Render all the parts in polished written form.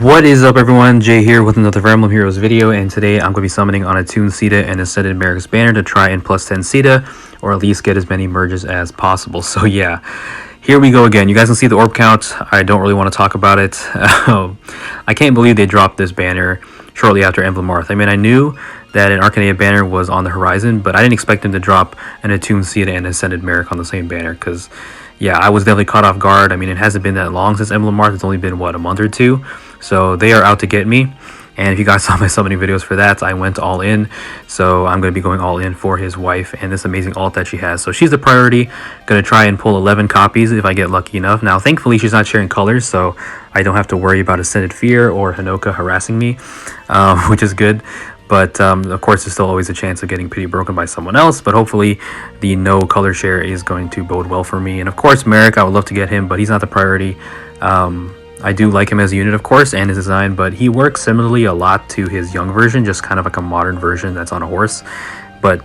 What is up, everyone? Jay here with another Fire Emblem Heroes video, and today I'm going to be summoning on Attuned Caeda and Ascended Meric's banner to try and plus 10 Caeda, or at least get as many merges as possible. So yeah, here we go again. You guys can see the orb count. I don't really want to talk about it. I can't believe they dropped this banner shortly after Emblem Marth. I mean, I knew that an Attuned Caeda banner was on the horizon, but I didn't expect them to drop an Attuned Caeda and Ascended Meric on the same banner, because yeah, I was definitely caught off guard. I mean, it hasn't been that long since Emblem Marth. It's only been, what, a month or two? So they are out to get me. And if you guys saw my summoning videos for that, I went all in. So I'm going to be going all in for his wife and this amazing alt that she has. So she's the priority. Going to try and pull 11 copies if I get lucky enough. Now, thankfully, she's not sharing colors, so I don't have to worry about Ascended Fear or Hanoka harassing me, which is good. But of course, there's still always a chance of getting pity broken by someone else. But hopefully, the no color share is going to bode well for me. And of course, Meric, I would love to get him, but he's not the priority. I do like him as a unit, of course, and his design, but he works similarly a lot to his young version, just kind of like a modern version that's on a horse. But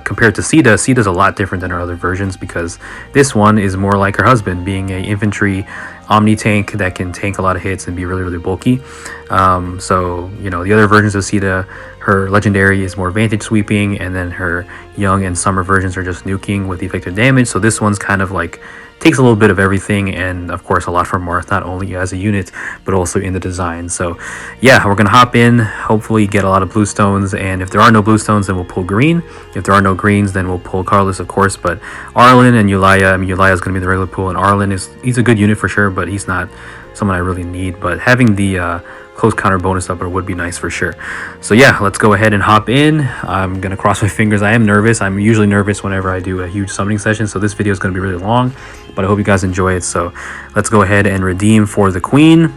compared to Caeda, Ceda's a lot different than her other versions, because this one is more like her husband, being an infantry omni tank that can tank a lot of hits and be really, really bulky. So, you know, the other versions of Caeda, her legendary is more vantage sweeping, and then her young and summer versions are just nuking with effective damage. So this one's kind of like takes a little bit of everything, and of course a lot from Marth, not only as a unit but also in the design. So yeah, we're gonna hop in, hopefully get a lot of blue stones, and if there are no blue stones, then we'll pull green. If there are no greens, then we'll pull Carlos, of course. But Arlen and Eulalia, I mean, Eulalia is gonna be the regular pool, and Arlen he's a good unit for sure, but he's not someone I really need. But having the close counter bonus upper would be nice for sure. So yeah, let's go ahead and hop in. I'm gonna cross my fingers. I am nervous. I'm usually nervous whenever I do a huge summoning session, so this video is gonna be really long, but I hope you guys enjoy it. So let's go ahead and redeem for the queen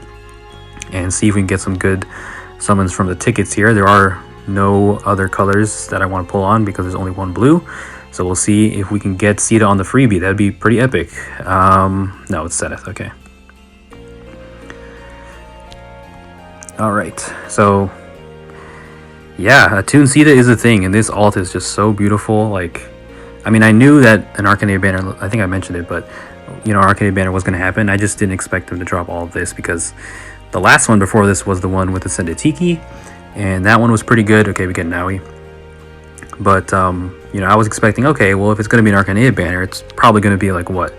and see if we can get some good summons from the tickets here. There are no other colors that I want to pull on because there's only one blue, so we'll see if we can get Caeda on the freebie. That'd be pretty epic. No, it's Zenith. Okay. All right, so yeah, Attuned Caeda is a thing, and this alt is just so beautiful. Like, I mean, I knew that an Attuned Caeda banner, I think I mentioned it, but you know, Attuned Caeda banner was going to happen. I just didn't expect them to drop all of this, because the last one before this was the one with Ascended Tiki, and that one was pretty good. Okay, we get Naui, but you know, I was expecting, okay, well, if it's going to be an Attuned Caeda banner, it's probably going to be like, what,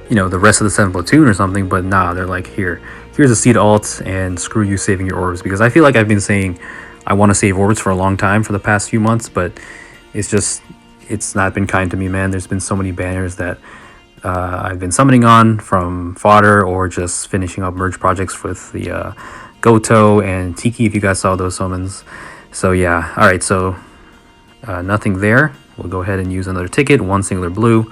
you know, the rest of the 7th platoon or something. But nah, they're like, here's a Caeda alt, and screw you saving your orbs, because I feel like I've been saying I want to save orbs for a long time for the past few months, but it's not been kind to me, man. There's been so many banners that I've been summoning on, from fodder or just finishing up merge projects with the Goto and Tiki, if you guys saw those summons. So yeah, all right, so nothing there. We'll go ahead and use another ticket, one singular blue.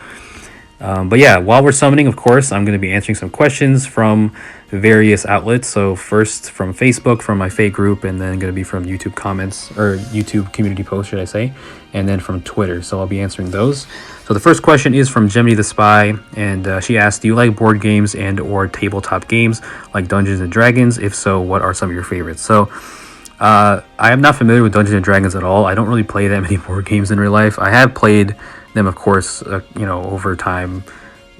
But yeah, while we're summoning, of course, I'm going to be answering some questions from various outlets. So first from Facebook, from my fake group, and then going to be from YouTube comments, or YouTube community posts, should I say, and then from Twitter. So I'll be answering those. So the first question is from Gemini the Spy, and she asked, do you like board games and or tabletop games like Dungeons and Dragons? If so, what are some of your favorites? So I am not familiar with Dungeons and Dragons at all. I don't really play that many board games in real life. I have played them, of course, you know, over time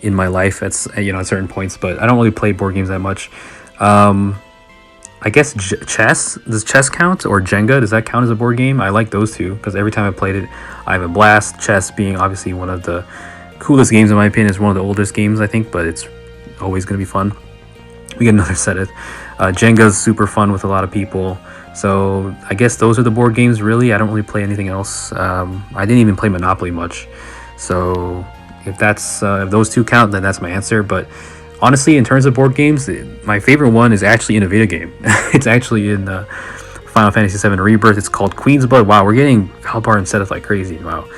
in my life at certain points, but I don't really play board games that much. I guess chess, does chess count, or Jenga, does that count as a board game? I like those two, because every time I played it, I have a blast. Chess being obviously one of the coolest games in my opinion. It's one of the oldest games, I think, but it's always going to be fun. We get another set of Jenga's super fun with a lot of people. So I guess those are the board games, really. I don't really play anything else. I didn't even play Monopoly much. So if that's if those two count, then that's my answer. But honestly, in terms of board games, my favorite one is actually in a video game. It's actually in Final Fantasy VII Rebirth. It's called Queen's Blood. Wow, we're getting Valbar and Zenith like crazy. Wow.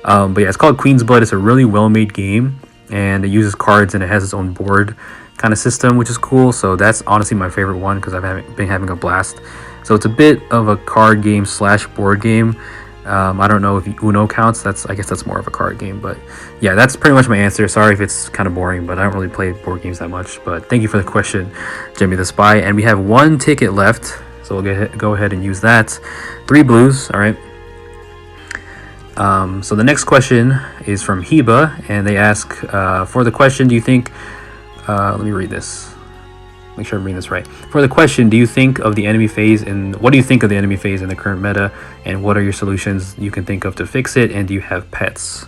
But yeah, it's called Queen's Blood. It's a really well-made game, and it uses cards, and it has its own board kind of system, which is cool. So that's honestly my favorite one, because I've been having a blast. So it's a bit of a card game slash board game. I don't know if Uno counts. I guess that's more of a card game. But yeah, that's pretty much my answer. Sorry if it's kind of boring, but I don't really play board games that much. But thank you for the question, Jimmy the Spy. And we have one ticket left, so we'll go ahead and use that. 3 blues. All right. So the next question is from Heba, and they ask, for the question, do you think, let me read this. make sure I'm reading this right. For the question, do you think of the enemy phase and what do you think of the enemy phase in the current meta, and what are your solutions you can think of to fix it, and do you have pets?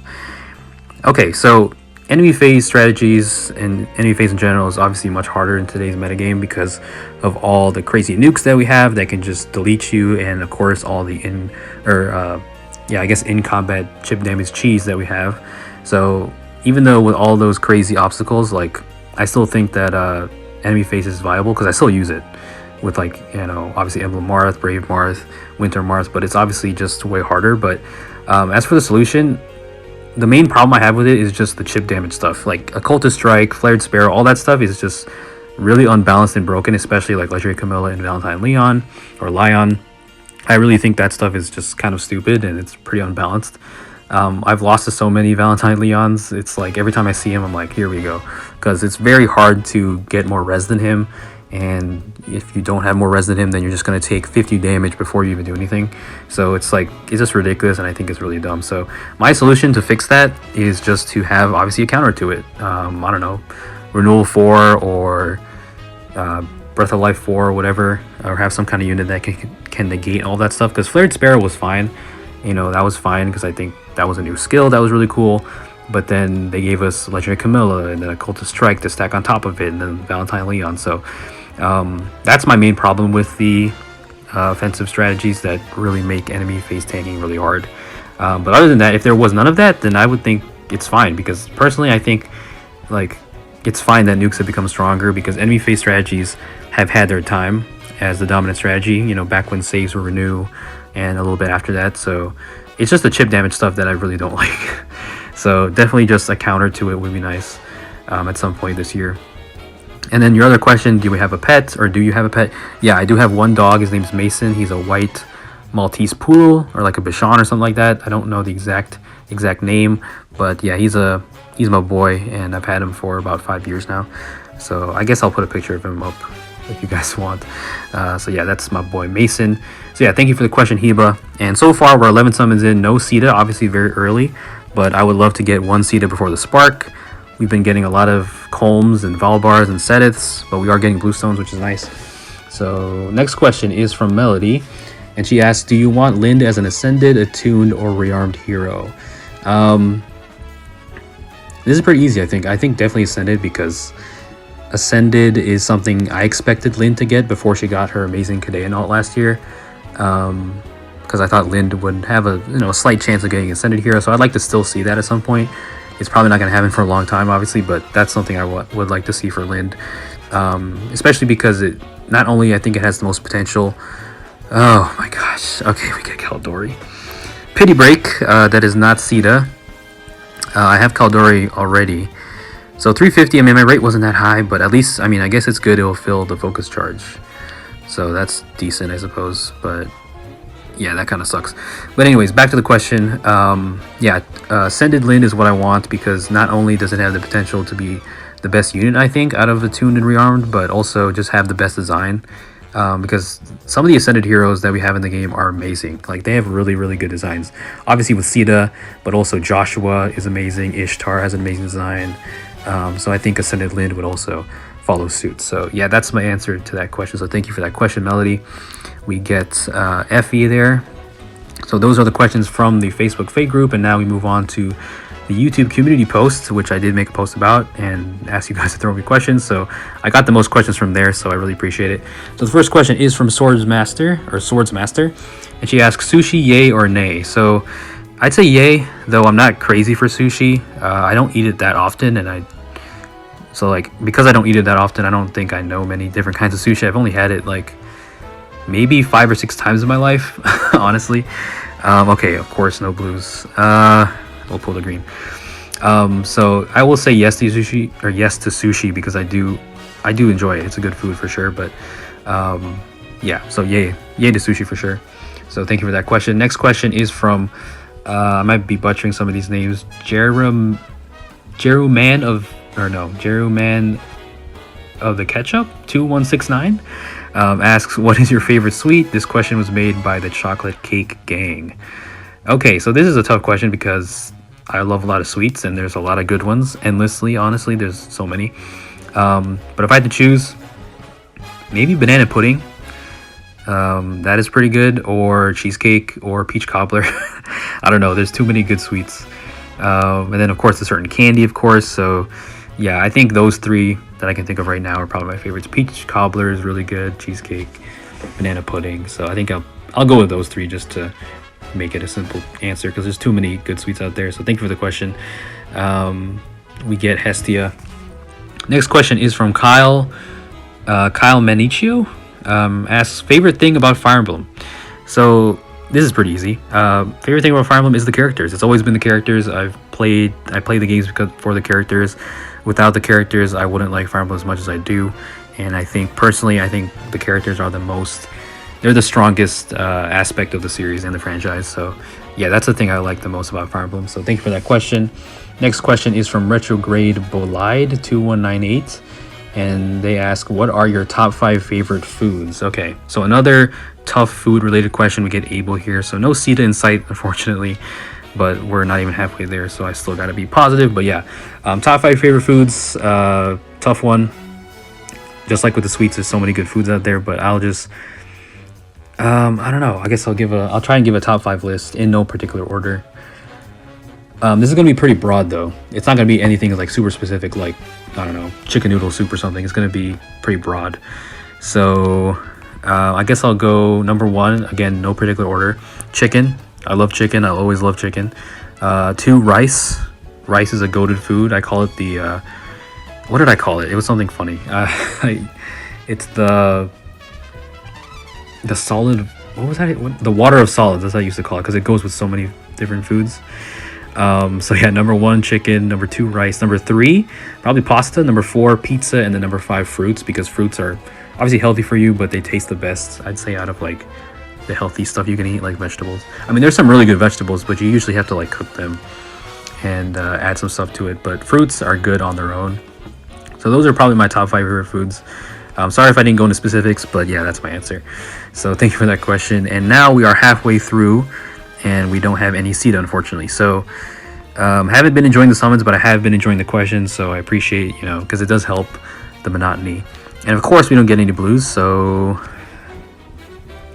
Okay, so enemy phase strategies and enemy phase in general is obviously much harder in today's metagame because of all the crazy nukes that we have that can just delete you, and of course all the in combat chip damage cheese that we have. So even though with all those crazy obstacles, like I still think that enemy phase is viable because I still use it with, like, you know, obviously Emblem Marth, Brave Marth, Winter Marth, but it's obviously just way harder. But as for the solution, the main problem I have with it is just the chip damage stuff, like Occultist Strike, Flared Sparrow, all that stuff is just really unbalanced and broken, especially like Legendary Camilla and Valentine Leon or Lion. I really think that stuff is just kind of stupid and it's pretty unbalanced. I've lost to so many Valentine Leons. It's like every time I see him, I'm like, here we go, because it's very hard to get more res than him, and if you don't have more res than him, then you're just going to take 50 damage before you even do anything. So it's like, it's just ridiculous, and I think it's really dumb. So my solution to fix that is just to have obviously a counter to it. I don't know, Renewal 4 or Breath of Life 4 or whatever, or have some kind of unit that can negate all that stuff, because Flared Sparrow was fine. You know, that was fine because I think that was a new skill that was really cool. But then they gave us Legendary Camilla and then Occultist Strike to stack on top of it, and then Valentine Leon. So that's my main problem with the offensive strategies that really make enemy phase tanking really hard. But other than that, if there was none of that, then I would think it's fine, because personally I think like it's fine that nukes have become stronger, because enemy phase strategies have had their time as the dominant strategy, you know, back when saves were renew and a little bit after that. So it's just the chip damage stuff that I really don't like. So definitely just a counter to it would be nice at some point this year. And then your other question, do we have a pet, or do you have a pet? Yeah, I do have one dog. His name's Mason. He's a white Maltese poodle, or like a Bichon or something like that. I don't know the exact name, but yeah, he's my boy, and I've had him for about 5 years now. So I guess I'll put a picture of him up if you guys want. So yeah, that's my boy Mason. So yeah, thank you for the question, Heba. And so far we're 11 summons in, no Caeda, obviously very early, but I would love to get one Caeda before the Spark. We've been getting a lot of Colms and Valbars and Setiths, but we are getting Bluestones, which is nice. So next question is from Melody, and she asks, do you want Lind as an Ascended, Attuned, or Rearmed hero? This is pretty easy, I think. I think definitely Ascended, because Ascended is something I expected Lind to get before she got her amazing Caeda ult last year. Because I thought Lind would have a slight chance of getting Ascended hero, so I'd like to still see that at some point. It's probably not going to happen for a long time, obviously, but that's something I would like to see for Lind. Especially because it not only, I think it has the most potential. Oh my gosh. Okay, we get Caldori. Pity Break, that is not Caeda. I have Caldori already. So 350, I mean, my rate wasn't that high, but at least, I mean, I guess it's good. It'll fill the focus charge. So that's decent, I suppose, but yeah, that kind of sucks. But anyways, back to the question. Ascended Lind is what I want, because not only does it have the potential to be the best unit, I think, out of Attuned and Rearmed, but also just have the best design. Because some of the Ascended heroes that we have in the game are amazing. Like, they have really, really good designs. Obviously with Caeda, but also Joshua is amazing. Ishtar has an amazing design. So I think Ascended Lind would also follow suit. So yeah, that's my answer to that question. So thank you for that question, Melody. We get FE there. So those are the questions from the Facebook Fake group, and now we move on to the YouTube community post, which I did make a post about and ask you guys to throw me questions. So I got the most questions from there, so I really appreciate it. So the first question is from Swordsmaster, and she asks, sushi yay or nay? So I'd say yay, though I'm not crazy for sushi. I don't eat it that often, and because I don't eat it that often, I don't think I know many different kinds of sushi. I've only had it like maybe 5 or 6 times in my life, honestly. Okay, of course, no blues. We'll pull the green. So I will say yes to sushi, because I do enjoy it. It's a good food for sure. But yeah, so yay to sushi for sure. So thank you for that question. Next question is from I might be butchering some of these names. Jeruman of the Ketchup 2169 asks, what is your favorite sweet? This question was made by the Chocolate Cake Gang. Okay, so this is a tough question because I love a lot of sweets, and there's a lot of good ones endlessly. Honestly, there's so many. But if I had to choose, maybe banana pudding. That is pretty good, or cheesecake, or peach cobbler. I don't know. There's too many good sweets. And then of course a certain candy, of course. So yeah, I think those three that I can think of right now are probably my favorites. Peach cobbler is really good. Cheesecake, banana pudding. So I think I'll go with those three just to make it a simple answer, because there's too many good sweets out there. So thank you for the question. We get Hestia. Next question is from Kyle Manicio. Asks favorite thing about Fire Emblem. So this is pretty easy. Favorite thing about Fire Emblem is the characters. It's always been the characters. I play the games for the characters. Without the characters, I wouldn't like Fire Emblem as much as I do. And I think the characters are they're the strongest aspect of the series and the franchise. So yeah, that's the thing I like the most about Fire Emblem. So thank you for that question. Next question is from Retrograde Bolide 2198. And they ask, what are your top 5 favorite foods? Okay, so another tough food related question. We get Abel here. So no Caeda in sight, unfortunately, but we're not even halfway there. So I still got to be positive. But yeah, top 5 favorite foods, tough one. Just like with the sweets, there's so many good foods out there, but I'll just, I don't know. I guess I'll try and give a top 5 list in no particular order. This is going to be pretty broad though. It's not going to be anything like super specific, like, I don't know, chicken noodle soup or something. It's going to be pretty broad. So I guess I'll go number 1, again, no particular order. Chicken. I love chicken. I'll always love chicken. 2, rice. Rice is a goated food. I call it the, what did I call it? It was something funny. It's the solid, what was that? The water of solids, that's what I used to call it, because it goes with so many different foods. So yeah, number 1, chicken. Number 2, rice. Number 3, probably pasta. Number 4, pizza. And then number 5, fruits, because fruits are obviously healthy for you, but they taste the best, I'd say, out of like the healthy stuff you can eat, like vegetables. I mean, there's some really good vegetables, but you usually have to like cook them and add some stuff to it. But fruits are good on their own. So those are probably my top 5 favorite foods. Sorry if I didn't go into specifics, but yeah, that's my answer. So thank you for that question. And now we are halfway through, and we don't have any Caeda, unfortunately. So haven't been enjoying the summons, but I have been enjoying the questions. So I appreciate, because it does help the monotony. And of course, we don't get any blues. So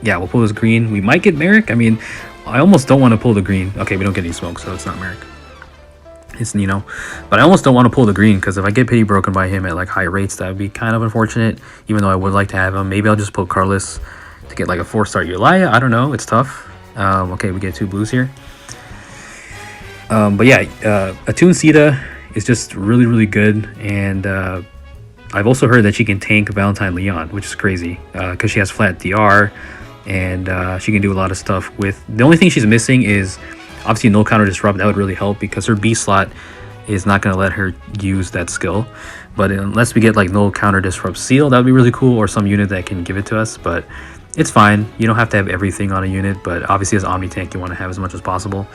yeah, we'll pull this green. We might get Merrick. I mean, I almost don't want to pull the green. Okay, we don't get any smoke, so it's not Merrick. It's Nino. But I almost don't want to pull the green, because if I get pity broken by him at like high rates, that would be kind of unfortunate, even though I would like to have him. Maybe I'll just pull Carlos to get like a 4-star Eulalia. I don't know. It's tough. Okay, we get 2 blues here. But yeah, Attuned Caeda is just really, really good. And I've also heard that she can tank Valentine Leon, which is crazy, because she has flat DR, and she can do a lot of stuff with... The only thing she's missing is obviously null counter disrupt. That would really help, because her B slot is not going to let her use that skill. But unless we get like null counter disrupt seal, that would be really cool, or some unit that can give it to us. But it's fine. You don't have to have everything on a unit, but obviously as Omni Tank, you want to have as much as possible.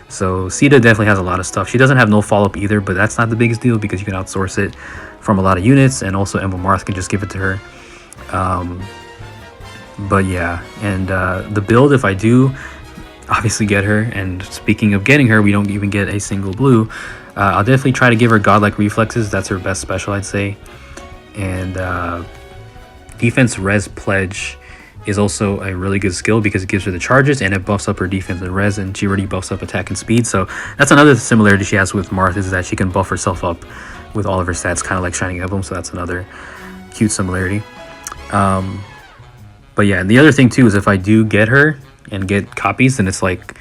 So Caeda definitely has a lot of stuff. She doesn't have no follow-up either, but that's not the biggest deal, because you can outsource it from a lot of units, and also Emblem Marth can just give it to her. But yeah, and the build, if I do obviously get her, and speaking of getting her, we don't even get a single blue, I'll definitely try to give her Godlike Reflexes. That's her best special, I'd say. And Defense Res Pledge is also a really good skill, because it gives her the charges and it buffs up her defense and res, and she already buffs up attack and speed. So that's another similarity she has with Marth, is that she can buff herself up with all of her stats, kind of like Shining Emblem. So that's another cute similarity. But yeah, and the other thing too is if I do get her and get copies, then it's like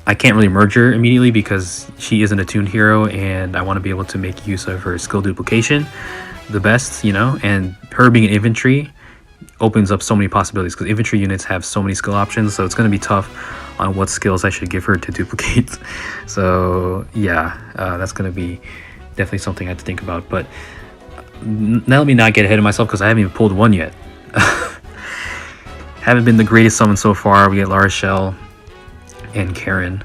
I can't really merge her immediately, because she is an attuned hero, and I want to be able to make use of her skill duplication the best, and her being an infantry opens up so many possibilities, because infantry units have so many skill options. So it's going to be tough on what skills I should give her to duplicate. So yeah, that's going to be definitely something I have to think about. But now let me not get ahead of myself, because I haven't even pulled one yet. Haven't been the greatest summon so far. We get La Rochelle and Karen.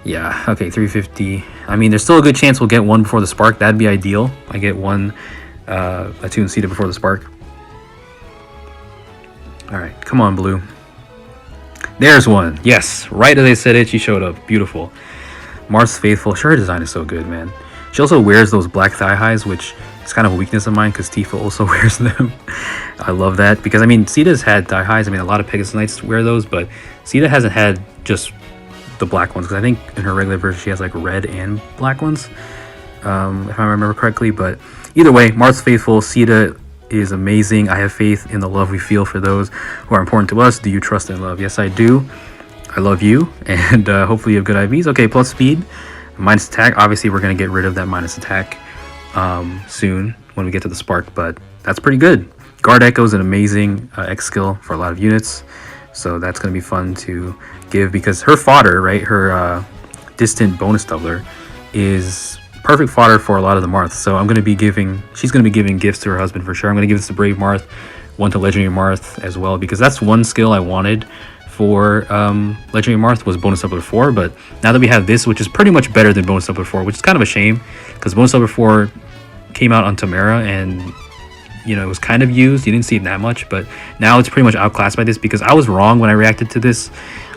Yeah, okay, 350. I mean, there's still a good chance we'll get one before the spark. That'd be ideal. I get one Attuned Caeda before the spark. All right, come on, blue. There's one. Yes, right as I said it, she showed up. Beautiful. Marth's Faithful. Sure, her design is so good, man. She also wears those black thigh highs, which It's kind of a weakness of mine because Tifa also wears them. I love that because I mean Caeda's had die highs. I mean a lot of Pegasus Knights wear those, but Caeda hasn't had just the black ones because I think in her regular version she has like red and black ones, if I remember correctly. But either way, Marth's faithful. Caeda is amazing. I have faith in the love we feel for those who are important to us. Do you trust and love? Yes, I do. I love you, and hopefully you have good IVs. Okay, plus speed, minus attack. Obviously, we're going to get rid of that minus attack soon when we get to the spark, but that's pretty good. Guard Echo is an amazing X skill for a lot of units, so that's going to be fun to give because her fodder, right, her distant bonus doubler is perfect fodder for a lot of the Marths. So I'm going to be giving, she's going to be giving gifts to her husband for sure. I'm going to give this to Brave Marth, one to Legendary Marth as well, because that's one skill I wanted for Legendary Marth was bonus doubler 4, but now that we have this, which is pretty much better than bonus doubler 4, which is kind of a shame because bonus doubler 4 came out on Tamara and you know it was kind of used, you didn't see it that much, but now it's pretty much outclassed by this because I was wrong when I reacted to this.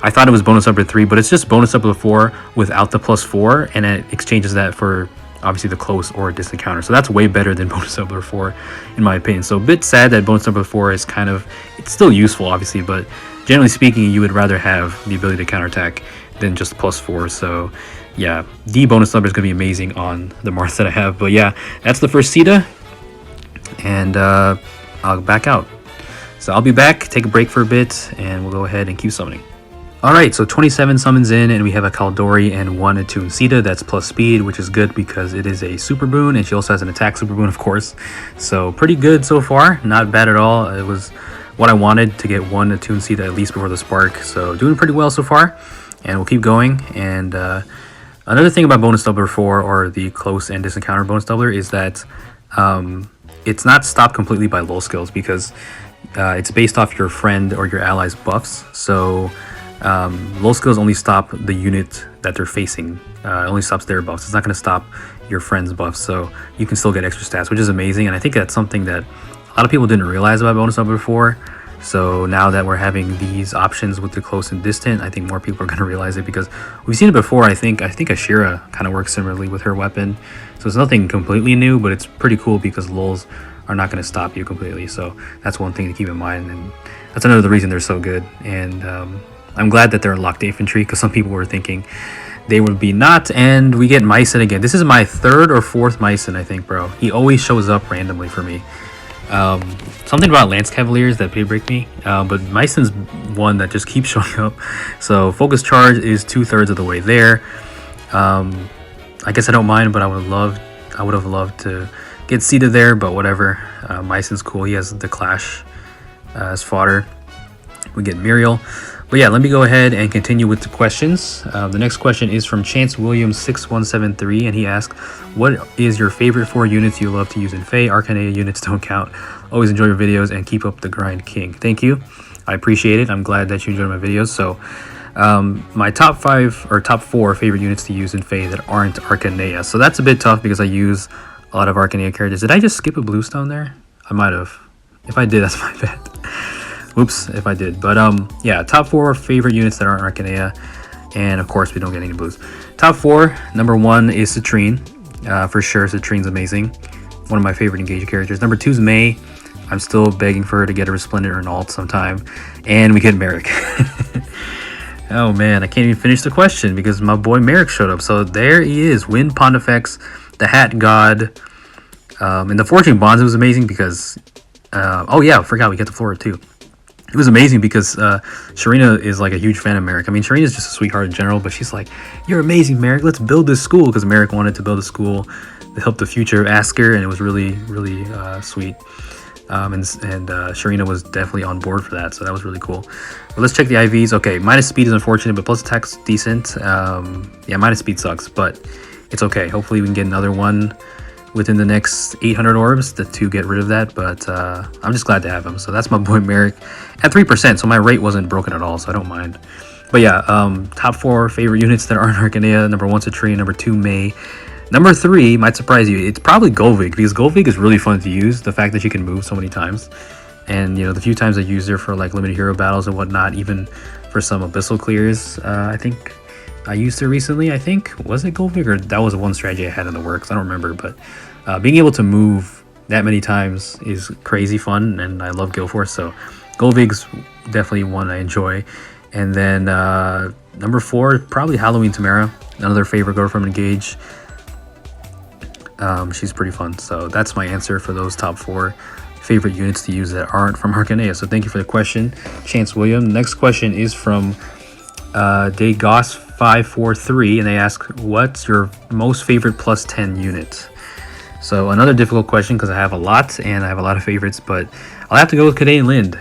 I thought it was bonus doubler 3, but it's just bonus doubler 4 without the +4, and it exchanges that for obviously the close or distant counter, so that's way better than bonus doubler 4 in my opinion. So a bit sad that bonus doubler 4 is kind of, it's still useful obviously, but generally speaking, you would rather have the ability to counterattack than just +4. So yeah, the bonus doubler is going to be amazing on the Marth that I have. But yeah, that's the first Caeda, and I'll back out. So I'll be back, take a break for a bit, and we'll go ahead and keep summoning. Alright, so 27 summons in, and we have a Kaldori and one Attuned Caeda. That's plus speed, which is good because it is a super boon, and she also has an attack super boon, of course. So pretty good so far, not bad at all. It was what I wanted to get one Attuned Caeda at least before the spark, so doing pretty well so far, and we'll keep going. And another thing about bonus doubler 4, or the close and distant counter bonus doubler, is that it's not stopped completely by lull skills because it's based off your friend or your ally's buffs. So lull skills only stop the unit that they're facing, it only stops their buffs. It's not going to stop your friend's buffs, so you can still get extra stats, which is amazing. And I think that's something that a lot of people didn't realize about bonus doubler 4. So now that we're having these options with the close and distant, I think more people are going to realize it because we've seen it before. I think Ashira kind of works similarly with her weapon, so it's nothing completely new, but it's pretty cool because lulls are not going to stop you completely. So that's one thing to keep in mind, and that's another reason they're so good. And I'm glad that they're locked infantry because some people were thinking they would be not. And we get Mycen again. This is my 3rd or 4th Mycen, I think, bro. He always shows up randomly for me. Something about Lance Cavaliers that pay break me, but Mycen's one that just keeps showing up. So focus charge is 2/3 of the way there. I guess I don't mind, but I would have loved to get Caeda there, but whatever. Mycen's cool. He has the Clash as fodder. We get Muriel. But yeah, let me go ahead and continue with the questions. The next question is from Chance Williams 6173, and he asks, what is your favorite 4 units you love to use in FEH? Arcana units don't count. Always enjoy your videos and keep up the grind, King. Thank you. I appreciate it. I'm glad that you enjoy my videos. So my top 5 or top 4 favorite units to use in FEH that aren't Arcana. So that's a bit tough because I use a lot of Arcana characters. Did I just skip a Bluestone there? I might have. If I did, that's my bad. Oops, if I did. But yeah, top 4 favorite units that aren't Arcana, and of course we don't get any blues. Top 4, number 1 is Citrine, for sure. Citrine's amazing, one of my favorite engaged characters. Number 2 is May. I'm still begging for her to get a Resplendent or an alt sometime, and we get Merrick. Oh man, I can't even finish the question because my boy Merrick showed up. So there he is, Wind Pontifex, the Hat God, and the Fortune Bonds. It was amazing because oh yeah, I forgot we get the Flora too. It was amazing because Sharina is like a huge fan of Merrick. I mean, Sharina's just a sweetheart in general, but she's like, you're amazing, Merrick. Let's build this school, because Merrick wanted to build a school to help the future of Asker, and it was really, really sweet. And Sharina was definitely on board for that, so that was really cool. But let's check the IVs. Okay, minus speed is unfortunate, but plus attack's decent. Yeah, minus speed sucks, but it's okay. Hopefully we can get another one within the next 800 orbs to get rid of that, but I'm just glad to have him. So that's my boy Merrick at 3%, so my rate wasn't broken at all, so I don't mind. But yeah, top 4 favorite units that aren't Arcana. Number 1 Citrine, number 2 May, number 3 might surprise you, it's probably Golvig, because Golvig is really fun to use. The fact that she can move so many times, and you know, the few times I used her for like limited hero battles and whatnot, even for some abyssal clears, I think I used her recently. I think, was it Golvig, or that was one strategy I had in the works, I don't remember. But being able to move that many times is crazy fun, and I love Guild Force, so Golvig's definitely one I enjoy. And then number 4, probably Halloween Tamara, another favorite girl from Engage. She's pretty fun, so that's my answer for those top 4 favorite units to use that aren't from Arcanea. So thank you for the question, Chance William. Next question is from Dagos543, and they ask, what's your most favorite plus 10 unit? So another difficult question because I have a lot and I have a lot of favorites, but I'll have to go with Caeda Lind,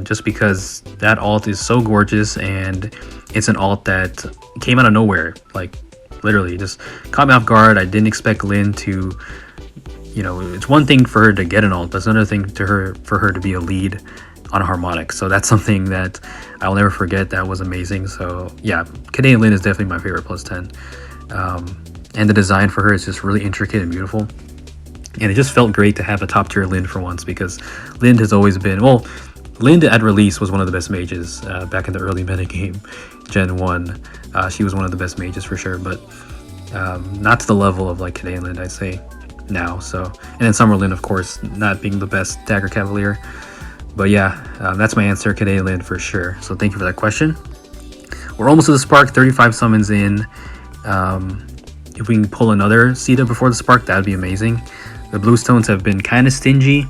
just because that alt is so gorgeous, and it's an alt that came out of nowhere, like literally just caught me off guard. I didn't expect Lind to, it's one thing for her to get an alt, but it's another thing for her to be a lead on a harmonic. So that's something that I'll never forget. That was amazing. So yeah, Caeda Lind is definitely my favorite plus 10. And the design for her is just really intricate and beautiful. And it just felt great to have a top tier Lind for once, because Lind has always been, Lind at release was one of the best mages back in the early metagame, Gen 1. She was one of the best mages for sure, but not to the level of like Caeda Lind, I'd say now. So, and then Summer Lind, of course, not being the best Dagger Cavalier. But yeah, that's my answer, Caeda Lind for sure. So thank you for that question. We're almost to the Spark, 35 summons in. If we can pull another Caeda before the Spark, that would be amazing. The Bluestones have been kind of stingy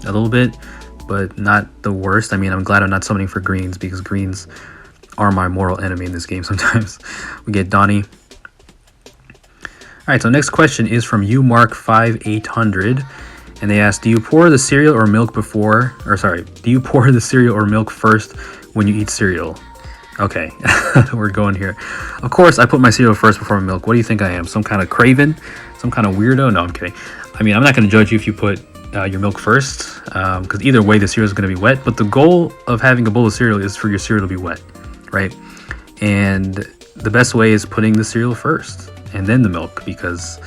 a little bit, but not the worst. I mean, I'm glad I'm not summoning for greens, because greens are my mortal enemy in this game sometimes. We get Donnie. Alright, so next question is from umark5800, and they ask, do you pour the cereal or milk before, do you pour the cereal or milk first when you eat cereal? Okay, we're going here. Of course, I put my cereal first before my milk. What do you think I am? Some kind of craven? Some kind of weirdo? No, I'm kidding. I mean, I'm not going to judge you if you put your milk first, because either way the cereal is going to be wet. But the goal of having a bowl of cereal is for your cereal to be wet, right? And the best way is putting the cereal first and then the milk, because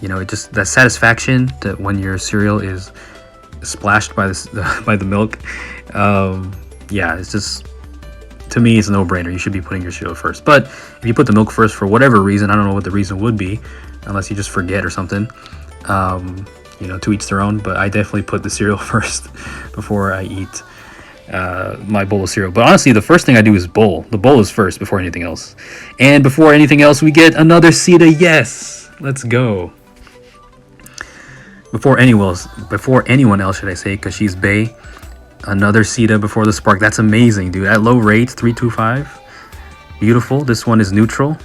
it just, that satisfaction that when your cereal is splashed by the milk, yeah, it's just, to me, it's a no-brainer. You should be putting your cereal first. But if you put the milk first for whatever reason, I don't know what the reason would be, unless you just forget or something. To each their own. But I definitely put the cereal first before I eat my bowl of cereal. But honestly, the first thing I do is bowl. The bowl is first before anything else. And before anything else, we get another Caeda. Yes, let's go. Before anyone else, should I say, because she's Bae. Another Caeda before the Spark. That's amazing, dude. At low rate, 325. Beautiful. This one is neutral.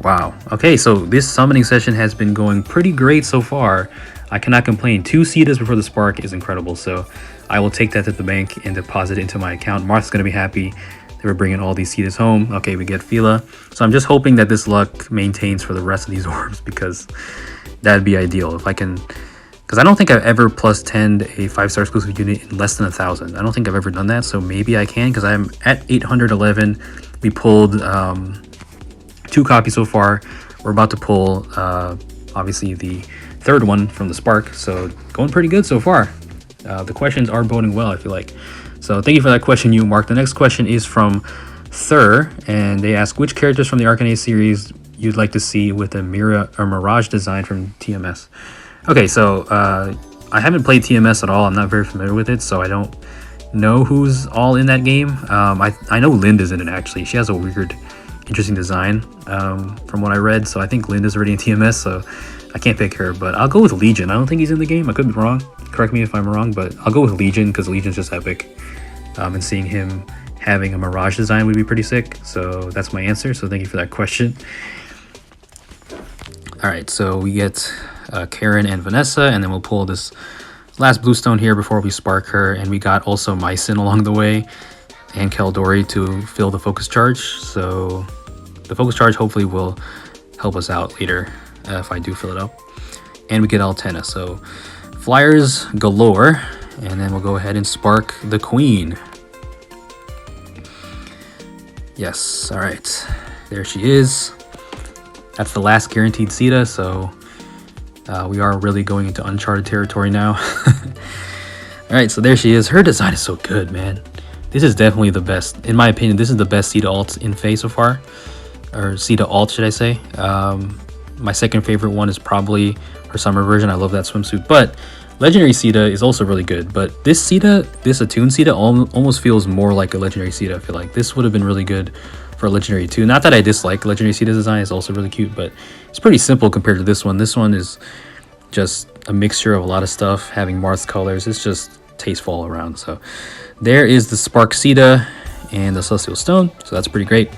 Wow. Okay, so this summoning session has been going pretty great so far. I cannot complain. 2 Caedas before the Spark is incredible. So I will take that to the bank and deposit it into my account. Martha's going to be happy. They were bringing all these Caedas home. Okay, we get Fila. So I'm just hoping that this luck maintains for the rest of these orbs, because that'd be ideal if I can. Because I don't think I've ever plus 10'd a 5-star exclusive unit in less than 1,000. I don't think I've ever done that, so maybe I can, because I'm at 811. We pulled 2 copies so far. We're about to pull, obviously, the 3rd one from the Spark, so going pretty good so far. The questions are boding well, I feel like. So thank you for that question, you Mark. The next question is from Thur, and they ask, which characters from the Arcanea series you'd like to see with a Mirage design from TMS? Okay, so I haven't played TMS at all. I'm not very familiar with it, so I don't know who's all in that game. I know Lind is in it, actually. She has a weird, interesting design from what I read, so I think Lind is already in TMS, so I can't pick her, but I'll go with Legion. I don't think he's in the game. I could be wrong. Correct me if I'm wrong, but I'll go with Legion, because Legion's just epic. And seeing him having a Mirage design would be pretty sick, so that's my answer. So thank you for that question. Alright, so we get Karen and Vanessa, and then we'll pull this last Bluestone here before we Spark her, and we got also Mycin along the way, and Keldori to fill the focus charge. So the focus charge hopefully will help us out later if I do fill it up. And we get Altena, so flyers galore, and then we'll go ahead and Spark the Queen. Yes, alright, there she is. That's the last guaranteed Caeda, so we are really going into uncharted territory now. Alright, so there she is. Her design is so good, man. This is definitely the best. In my opinion, this is the best Caeda alt in FEH so far. Or Caeda alt, should I say. My second favorite one is probably her summer version. I love that swimsuit. But Legendary Caeda is also really good. But this Caeda, this Attuned Caeda almost feels more like a Legendary Caeda. I feel like this would have been really good for Legendary 2. Not that I dislike Legendary Caeda's design. It's also really cute, but it's pretty simple compared to this one. This one is just a mixture of a lot of stuff, having Marth's colors. It's just tasteful all around. So there is the Spark Caeda and the Celestial Stone. So that's pretty great.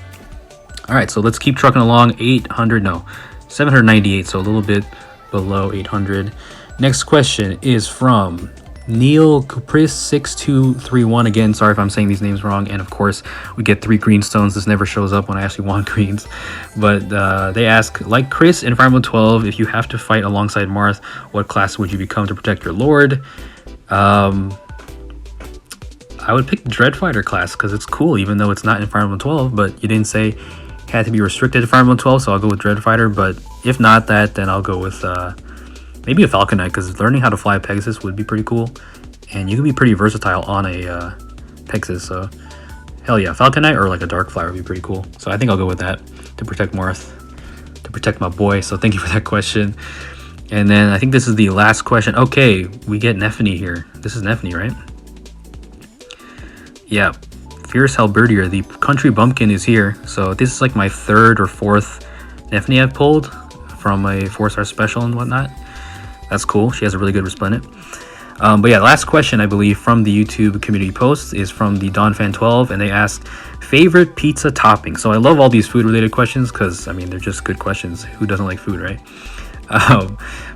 All right, so let's keep trucking along. 798, so a little bit below 800. Next question is from Neil Caprice 6231. Again, sorry if I'm saying these names wrong. And of course, we get 3 green stones. This never shows up when I actually want greens. But they ask, like Chris in Fire Emblem 12, if you have to fight alongside Marth, what class would you become to protect your lord? I would pick Dreadfighter class because it's cool, even though it's not in Fire Emblem 12. But you didn't say it had to be restricted to Fire Emblem 12, so I'll go with Dreadfighter. But if not that, then I'll go with maybe a Falcon Knight, because learning how to fly a Pegasus would be pretty cool. And you can be pretty versatile on a Pegasus, so hell yeah, Falcon Knight or like a Dark Flyer would be pretty cool. So I think I'll go with that to protect Marth, to protect my boy. So thank you for that question. And then I think this is the last question. Okay, we get Nephany here. This is Nephany, right? Yeah, Fierce Halberdier, the country bumpkin, is here. So this is like my 3rd or 4th Nephany I've pulled from a 4-star special and whatnot. That's cool. She has a really good Resplendent. But yeah, last question, I believe, from the YouTube community post is from the DonFan12, and they ask, favorite pizza topping. So I love all these food-related questions because, I mean, they're just good questions. Who doesn't like food, right?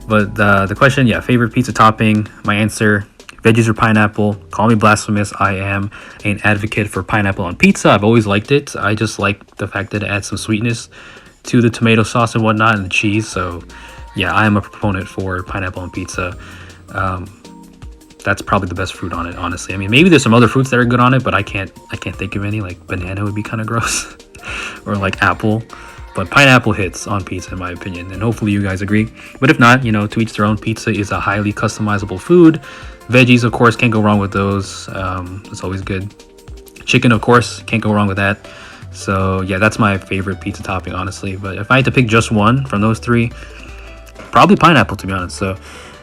But the question, yeah, favorite pizza topping. My answer, veggies or pineapple. Call me blasphemous. I am an advocate for pineapple on pizza. I've always liked it. I just like the fact that it adds some sweetness to the tomato sauce and whatnot and the cheese. So yeah, I am a proponent for pineapple on pizza. That's probably the best fruit on it, honestly. I mean, maybe there's some other fruits that are good on it, but I can't think of any. Like banana would be kind of gross, or like apple. But pineapple hits on pizza, in my opinion, and hopefully you guys agree. But if not, you know, to each their own. Pizza is a highly customizable food. Veggies, of course, can't go wrong with those. It's always good. Chicken, of course, can't go wrong with that. So yeah, that's my favorite pizza topping, honestly. But if I had to pick just one from those 3, probably pineapple, to be honest. So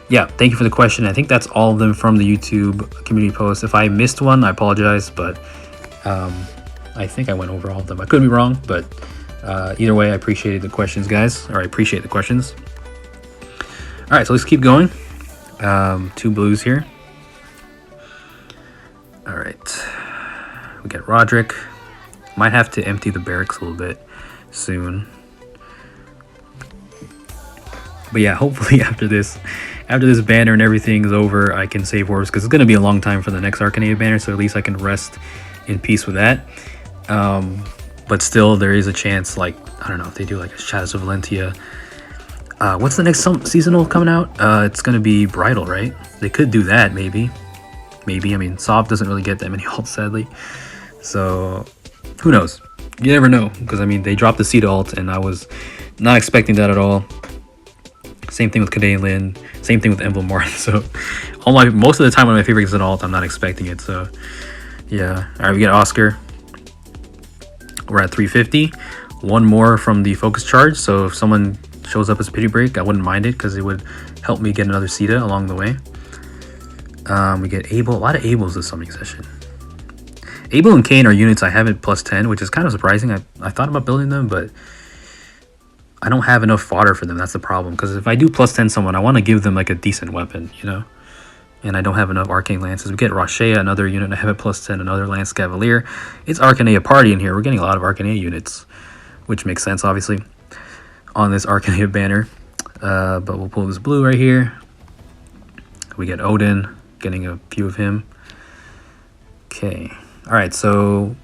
yeah, thank you for the question. I think that's all of them from the YouTube community post. If I missed one, I apologize, but I think I went over all of them. I could be wrong, but either way, I appreciated the questions, guys. Or I appreciate the questions. All right, so let's keep going. 2 blues here. All right, we get Roderick. Might have to empty the barracks a little bit soon. But yeah, hopefully after this banner and everything is over, I can save Orbs, because it's going to be a long time for the next Arcanea banner, so at least I can rest in peace with that. But still, there is a chance, like, I don't know, if they do like a Shadows of Valentia. What's the next seasonal coming out? It's going to be Bridal, right? They could do that, maybe. I mean, Sov doesn't really get that many ults, sadly. So, who knows? You never know, because, I mean, they dropped the Caeda ult, and I was not expecting that at all. Same thing with Kadalin, same thing with Emblem Marth. So, most of the time when my favorite is an alt, I'm not expecting it. So, yeah. All right, we get Oscar. We're at 350. One more from the focus charge. So, if someone shows up as Pity Break, I wouldn't mind it, because it would help me get another Caeda along the way. We get Abel. A lot of Abels this summoning session. Abel and Kain are units I have at +10, which is kind of surprising. I thought about building them, but I don't have enough fodder for them. That's the problem, because if I do +10 someone, I want to give them like a decent weapon, you know? And I don't have enough Arcane Lances. We get Rashea, another unit I have at +10, another Lance Cavalier. It's Arcanea party in here. We're getting a lot of Arcanea units, which makes sense, obviously, on this Arcanea banner. But we'll pull this blue right here. We get Odin, getting a few of him. Okay. All right, so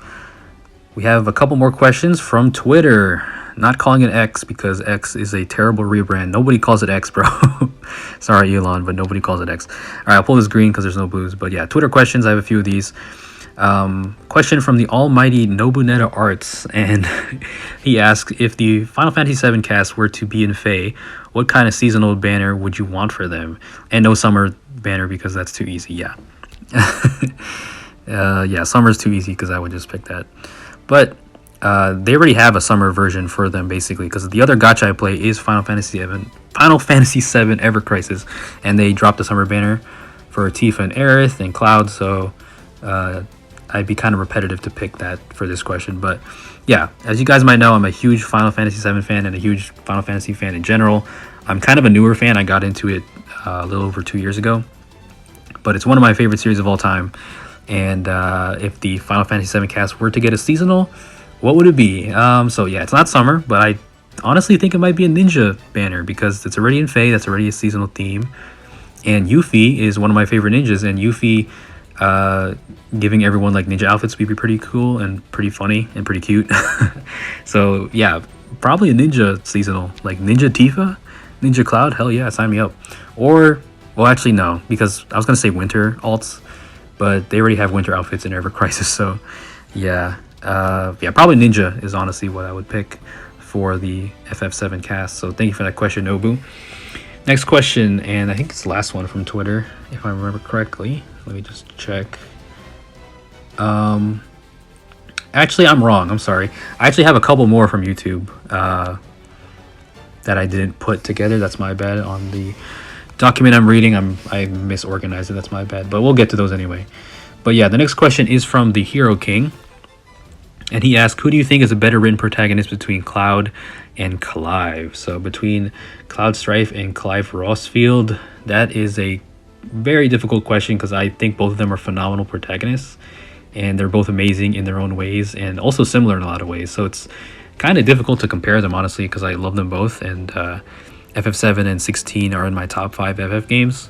we have a couple more questions from Twitter. Not calling it X, because X is a terrible rebrand. Nobody calls it X, bro. Sorry, Elon, but nobody calls it X. All right, I'll pull this green because there's no blues. But yeah, Twitter questions. I have a few of these. Question from the almighty Nobuneta Arts, and he asks, if the Final Fantasy VII cast were to be in Fae, what kind of seasonal banner would you want for them? And no summer banner, because that's too easy. Yeah. Yeah, summer's too easy, because I would just pick that. But they already have a summer version for them basically, because the other gacha I play is Final Fantasy 7 Ever Crisis, and they dropped a summer banner for Tifa and Aerith and Cloud. So I'd be kind of repetitive to pick that for this question, but yeah, as you guys might know, I'm a huge Final Fantasy 7 fan and a huge Final Fantasy fan in general. I'm kind of a newer fan. I got into it a little over 2 years ago, but it's one of my favorite series of all time. And if the Final Fantasy 7 cast were to get a seasonal, what would it be? So yeah, it's not summer, but I honestly think it might be a ninja banner, because it's already in FEH. That's already a seasonal theme. And Yuffie is one of my favorite ninjas, and Yuffie giving everyone like ninja outfits would be pretty cool and pretty funny and pretty cute. So yeah, probably a ninja seasonal, like Ninja Tifa, Ninja Cloud. Hell yeah, sign me up. Or, well, actually no, because I was gonna say winter alts, but they already have winter outfits in Ever Crisis. So yeah, probably ninja is honestly what I would pick for the FF7 cast. So thank you for that question, Nobu. Next question, and I think it's the last one from Twitter, if I remember correctly. Let me just check. Actually, I'm wrong. I'm sorry. I actually have a couple more from YouTube that I didn't put together. That's my bad. On the document I'm reading, I misorganized it. That's my bad. But we'll get to those anyway. But yeah, the next question is from the Hero King. And he asked, who do you think is a better written protagonist between Cloud and Clive? So between Cloud Strife and Clive Rossfield, that is a very difficult question, because I think both of them are phenomenal protagonists, and they're both amazing in their own ways and also similar in a lot of ways. So it's kind of difficult to compare them, honestly, because I love them both. And FF7 and 16 are in my top 5 FF games.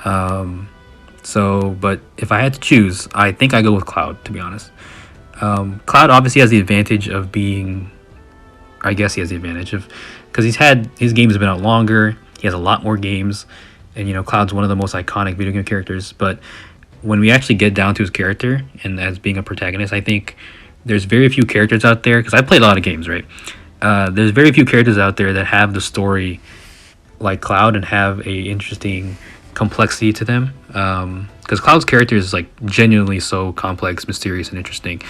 But if I had to choose, I think I go with Cloud, to be honest. Cloud obviously has the advantage of being, I guess he has the advantage of, because his games have been out longer. He has a lot more games, and Cloud's one of the most iconic video game characters. But when we actually get down to his character and as being a protagonist, I think there's very few characters out there, because I played a lot of games, right? There's very few characters out there that have the story like Cloud and have a interesting complexity to them. Because Cloud's character is like genuinely so complex, mysterious, and interesting,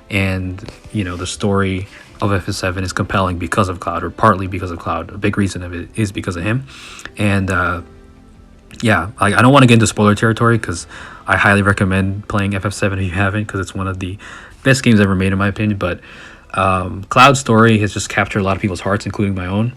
and the story of FF7 is compelling because of Cloud, or partly because of Cloud. A big reason of it is because of him. And yeah, I don't want to get into spoiler territory, because I highly recommend playing FF7 if you haven't, because it's one of the best games ever made in my opinion. But Cloud's story has just captured a lot of people's hearts, including my own,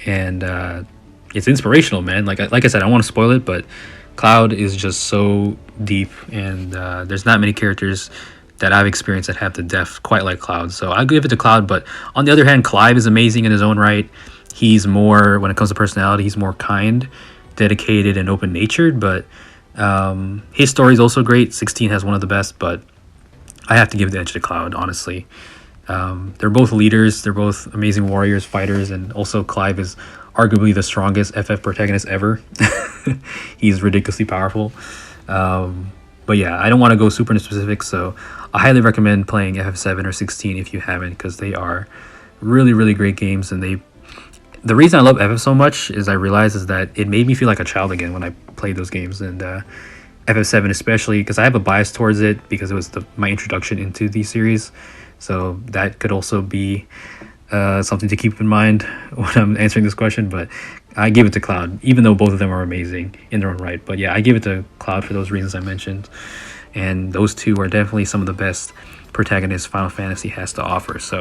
and it's inspirational, man. Like I said, I don't want to spoil it, but Cloud is just so deep, and there's not many characters that I've experienced that have the depth quite like Cloud. So I give it to Cloud. But on the other hand, Clive is amazing in his own right. He's more, when it comes to personality, he's more kind, dedicated, and open-natured. But his story is also great. 16 has one of the best, but I have to give the edge to Cloud, honestly. They're both leaders. They're both amazing warriors, fighters, and also Clive is arguably the strongest FF protagonist ever. He's ridiculously powerful. But yeah, I don't want to go super into specifics, so I highly recommend playing FF7 or 16 if you haven't, because they are really, really great games. And the reason I love FF so much is I realize is that it made me feel like a child again when I played those games. And FF7 especially, because I have a bias towards it, because it was my introduction into the series. So that could also be something to keep in mind when I'm answering this question. But I give it to Cloud, even though both of them are amazing in their own right. But yeah, I give it to Cloud for those reasons I mentioned. And those two are definitely some of the best protagonists Final Fantasy has to offer. So,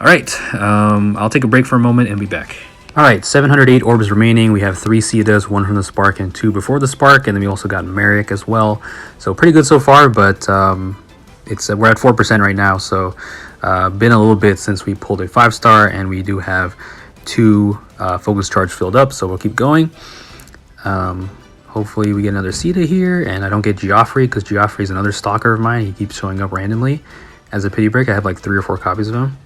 all right, I'll take a break for a moment and be back. All right, 708 orbs remaining. We have 3 Caedas, 1 from the Spark and 2 before the Spark. And then we also got Merrick as well. So pretty good so far, but we're at 4% right now. So been a little bit since we pulled a 5-star, and we do have 2 focus charge filled up, so we'll keep going. Hopefully we get another Caeda here, and I don't get Geoffrey, because Geoffrey is another stalker of mine. He keeps showing up randomly as a pity break. I have like 3 or 4 copies of him.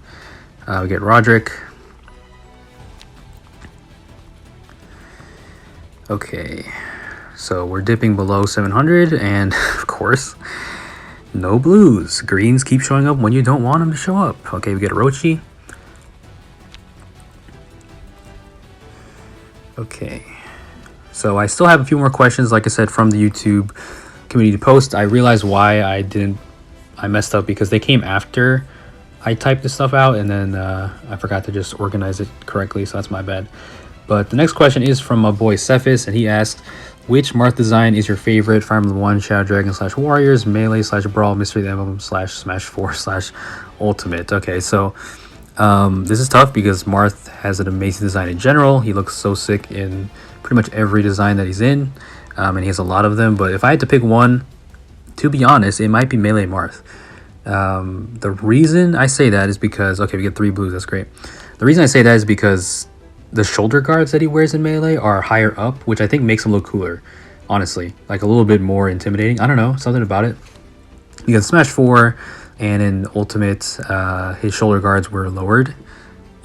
We get Roderick. Okay, so we're dipping below 700, and of course, no blues. Greens keep showing up when you don't want them to show up. Okay, we get Orochi. Okay, so I still have a few more questions, like I said, from the YouTube community post. I realized why I messed up, because they came after I typed this stuff out and then I forgot to just organize it correctly, so that's my bad. But the next question is from my boy Cephas, and he asked, which Marth design is your favorite? Fire Emblem 1, Shadow Dragon / Warriors, Melee / Brawl, Mystery of the Emblem / Smash 4 / Ultimate. Okay, so this is tough because Marth has an amazing design in general. He looks so sick in pretty much every design that he's in, and he has a lot of them. But if I had to pick one, to be honest, it might be Melee Marth. The reason I say that is because, okay, we get 3 blues, that's great. The reason I say that is because the shoulder guards that he wears in Melee are higher up, which I think makes him look cooler, honestly. Like a little bit more intimidating. I don't know, something about it. Because Smash 4 and in Ultimate, his shoulder guards were lowered.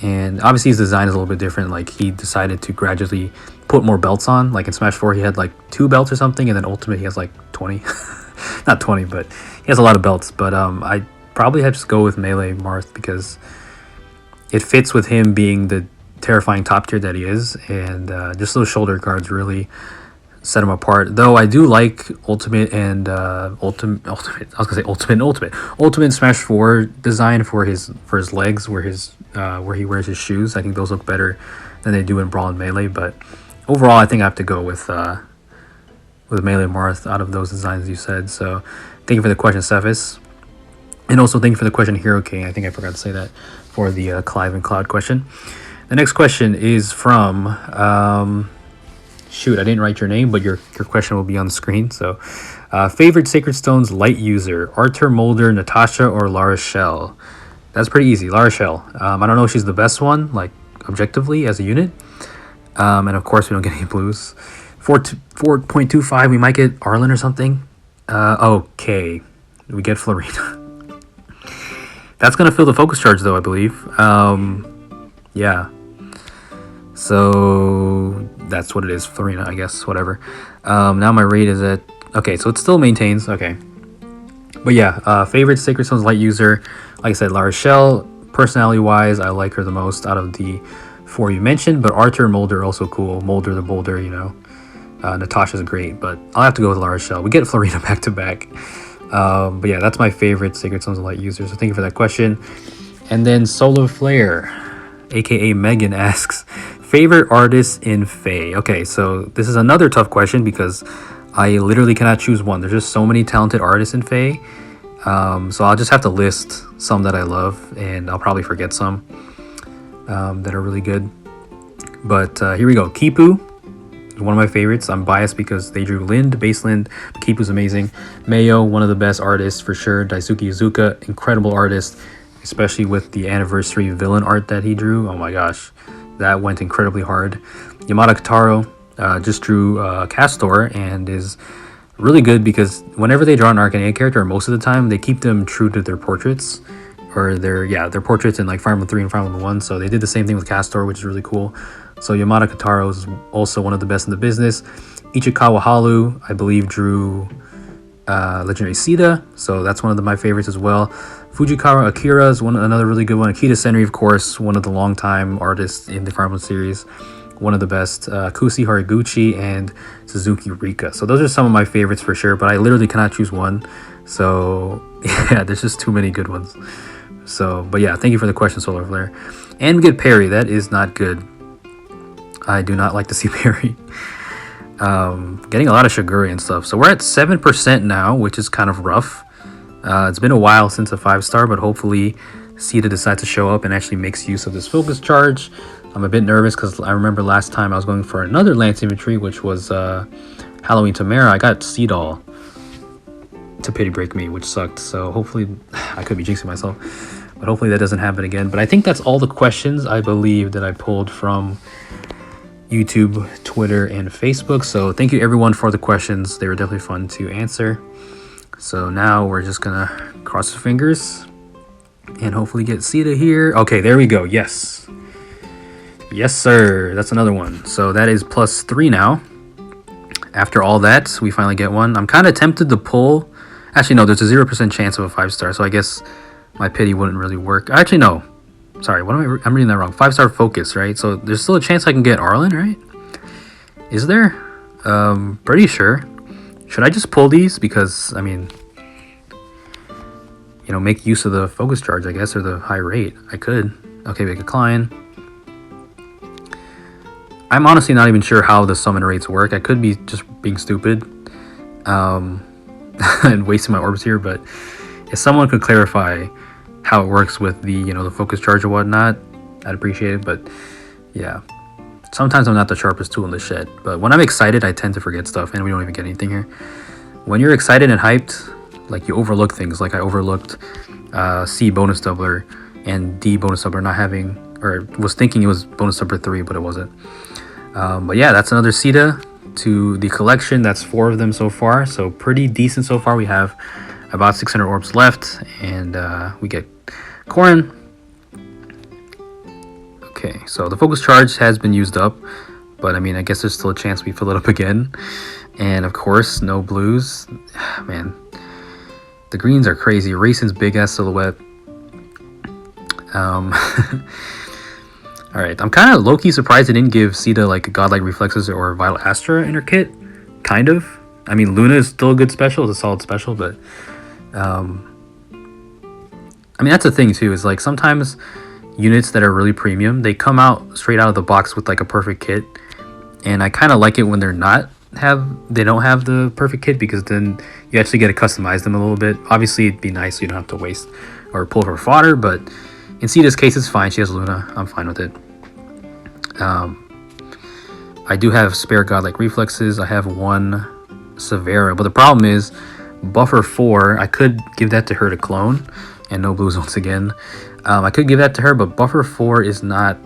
And obviously his design is a little bit different. Like he decided to gradually put more belts on. Like in Smash 4 he had like 2 belts or something, and then Ultimate he has like 20. Not 20, but he has a lot of belts. But I probably have to just go with Melee Marth because it fits with him being the terrifying top tier that he is, and just those shoulder guards really set him apart. Though I do like Ultimate and Ultimate Smash 4 design for his legs, where he wears his shoes. I think those look better than they do in Brawl and Melee. But overall, I think I have to go with Melee Marth out of those designs you said. So thank you for the question, Cephas, and also thank you for the question, Hero King. I think I forgot to say that for the Clive and Cloud question. The next question is from, shoot, I didn't write your name, but your question will be on the screen. So, favorite Sacred Stones light user, Arthur, Mulder, Natasha, or Lara Shell? That's pretty easy, Lara Shell. I don't know if she's the best one, like, objectively, as a unit. And of course, we don't get any blues. 4.25, we might get Arlen or something. Okay, we get Florina. That's going to fill the focus charge, though, I believe. Yeah. So that's what it is, Florina, I guess, whatever. Now my rate is at, okay, so it still maintains, okay. But yeah, favorite Sacred Stones light user, like I said, Lara Shell. Personality-wise, I like her the most out of the 4 you mentioned, but Arthur and Mulder are also cool. Mulder the Boulder, you know. Natasha's great, but I'll have to go with Lara Shell. We get Florina back to back. But yeah, that's my favorite Sacred Stones light user, so thank you for that question. And then Solar Flare, aka Megan, asks, favorite artist in FEH? Okay, so this is another tough question because I literally cannot choose one. There's just so many talented artists in FEH. So I'll just have to list some that I love, and I'll probably forget some that are really good. But here we go. Kipu is one of my favorites. I'm biased because they drew Lind, base Lind. Kipu's amazing. Mayo, one of the best artists for sure. Daisuke Izuka, incredible artist, especially with the anniversary villain art that he drew. Oh my gosh, that went incredibly hard. Yamada Kitaro just drew Castor and is really good because whenever they draw an Arcane Caeda character, or most of the time, they keep them true to their portraits, or their portraits in like Fire Emblem 3 and Fire Emblem 1. So they did the same thing with Castor, which is really cool. So Yamada Kitaro is also one of the best in the business. Ichikawa Haru, I believe, drew Legendary Caeda, so that's one of my favorites as well. Fujikawa Akira is another really good one. Akita Senri, of course, one of the longtime artists in the Fire Emblem series, one of the best. Kusi Horiguchi and Suzuki Rika. So those are some of my favorites for sure, but I literally cannot choose one. So yeah, there's just too many good ones. So, but yeah, thank you for the question, Solar Flare. And we get Perry. That is not good. I do not like to see Perry. Getting a lot of Shiguri and stuff. So we're at 7% now, which is kind of rough. It's been a while since a 5-star, but hopefully Caeda decides to show up and actually makes use of this focus charge. I'm a bit nervous because I remember last time I was going for another Lance Infantry, which was Halloween Tamara. I got Seedall to pity break me, which sucked. So hopefully, I could be jinxing myself, but hopefully that doesn't happen again. But I think that's all the questions I believe that I pulled from YouTube, Twitter, and Facebook. So thank you everyone for the questions. They were definitely fun to answer. So now we're just gonna cross our fingers and hopefully get Caeda here. Okay, there we go. Yes, sir. That's another one. So that is +3 now. After all that, we finally get one. I'm kind of tempted to pull. Actually, no, there's a 0% chance of a 5-star, so I guess my pity wouldn't really work. Actually, no. Sorry, I'm reading that wrong. 5-star focus, right? So there's still a chance I can get Arlen, right? Is there? Pretty sure. Should I just pull these? Because, I mean, you know, make use of the focus charge, I guess, or the high rate. I could. Okay, make a decline. I'm honestly not even sure how the summon rates work. I could be just being stupid and wasting my orbs here, but if someone could clarify how it works with the, you know, the focus charge or whatnot, I'd appreciate it. But yeah, sometimes I'm not the sharpest tool in the shed, but when I'm excited, I tend to forget stuff, and we don't even get anything here. When you're excited and hyped, like, you overlook things. Like I overlooked C bonus doubler and D bonus doubler not having, or was thinking it was bonus doubler 3, but it wasn't. But yeah, that's another Caeda to the collection. That's 4 of them so far, so pretty decent so far. We have about 600 orbs left, and we get Corrin. Okay, so the focus charge has been used up, but I mean, I guess there's still a chance we fill it up again. And of course, no blues. Man, the greens are crazy. Racin's big ass silhouette. All right, I'm kind of low-key surprised they didn't give Caeda like godlike reflexes or Vital Astra in her kit. Kind of. I mean, Luna is still a good special. It's a solid special, but I mean, that's the thing too. Is like sometimes units that are really premium, they come out straight out of the box with like a perfect kit, and I kind of like it when they don't have the perfect kit, because then you actually get to customize them a little bit. Obviously, it'd be nice so you don't have to waste or pull her fodder, but in Caeda's case, it's fine. She has Luna. I'm fine with it. I do have spare godlike reflexes. I have 1 Severa, but the problem is buffer 4. I could give that to her to clone, and no blues once again. I could give that to her, but buffer 4 is not.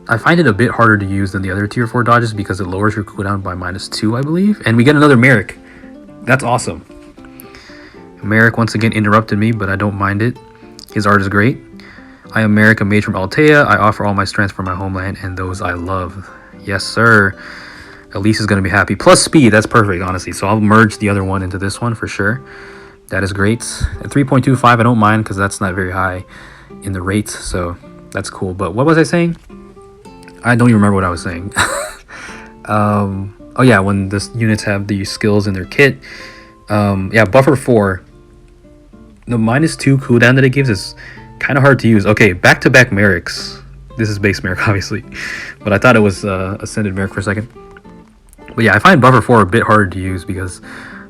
I find it a bit harder to use than the other tier 4 dodges because it lowers your cooldown by -2, I believe. And we get another Merrick. That's awesome. Merrick once again interrupted me, but I don't mind it. His art is great. I am Merrick, a mage from Altea. I offer all my strength for my homeland and those I love. Yes, sir. Elise is going to be happy. Plus speed, that's perfect, honestly. So I'll merge the other one into this one for sure. That is great. At 3.25, I don't mind because that's not very high in the rates. So that's cool. But what was I saying? I don't even remember what I was saying. Oh yeah, when the units have the skills in their kit. Yeah, buffer 4. The -2 cooldown that it gives is kind of hard to use. Okay, back-to-back Merricks. This is base Merrick, obviously. But I thought it was Ascended Merrick for a second. But yeah, I find buffer 4 a bit harder to use because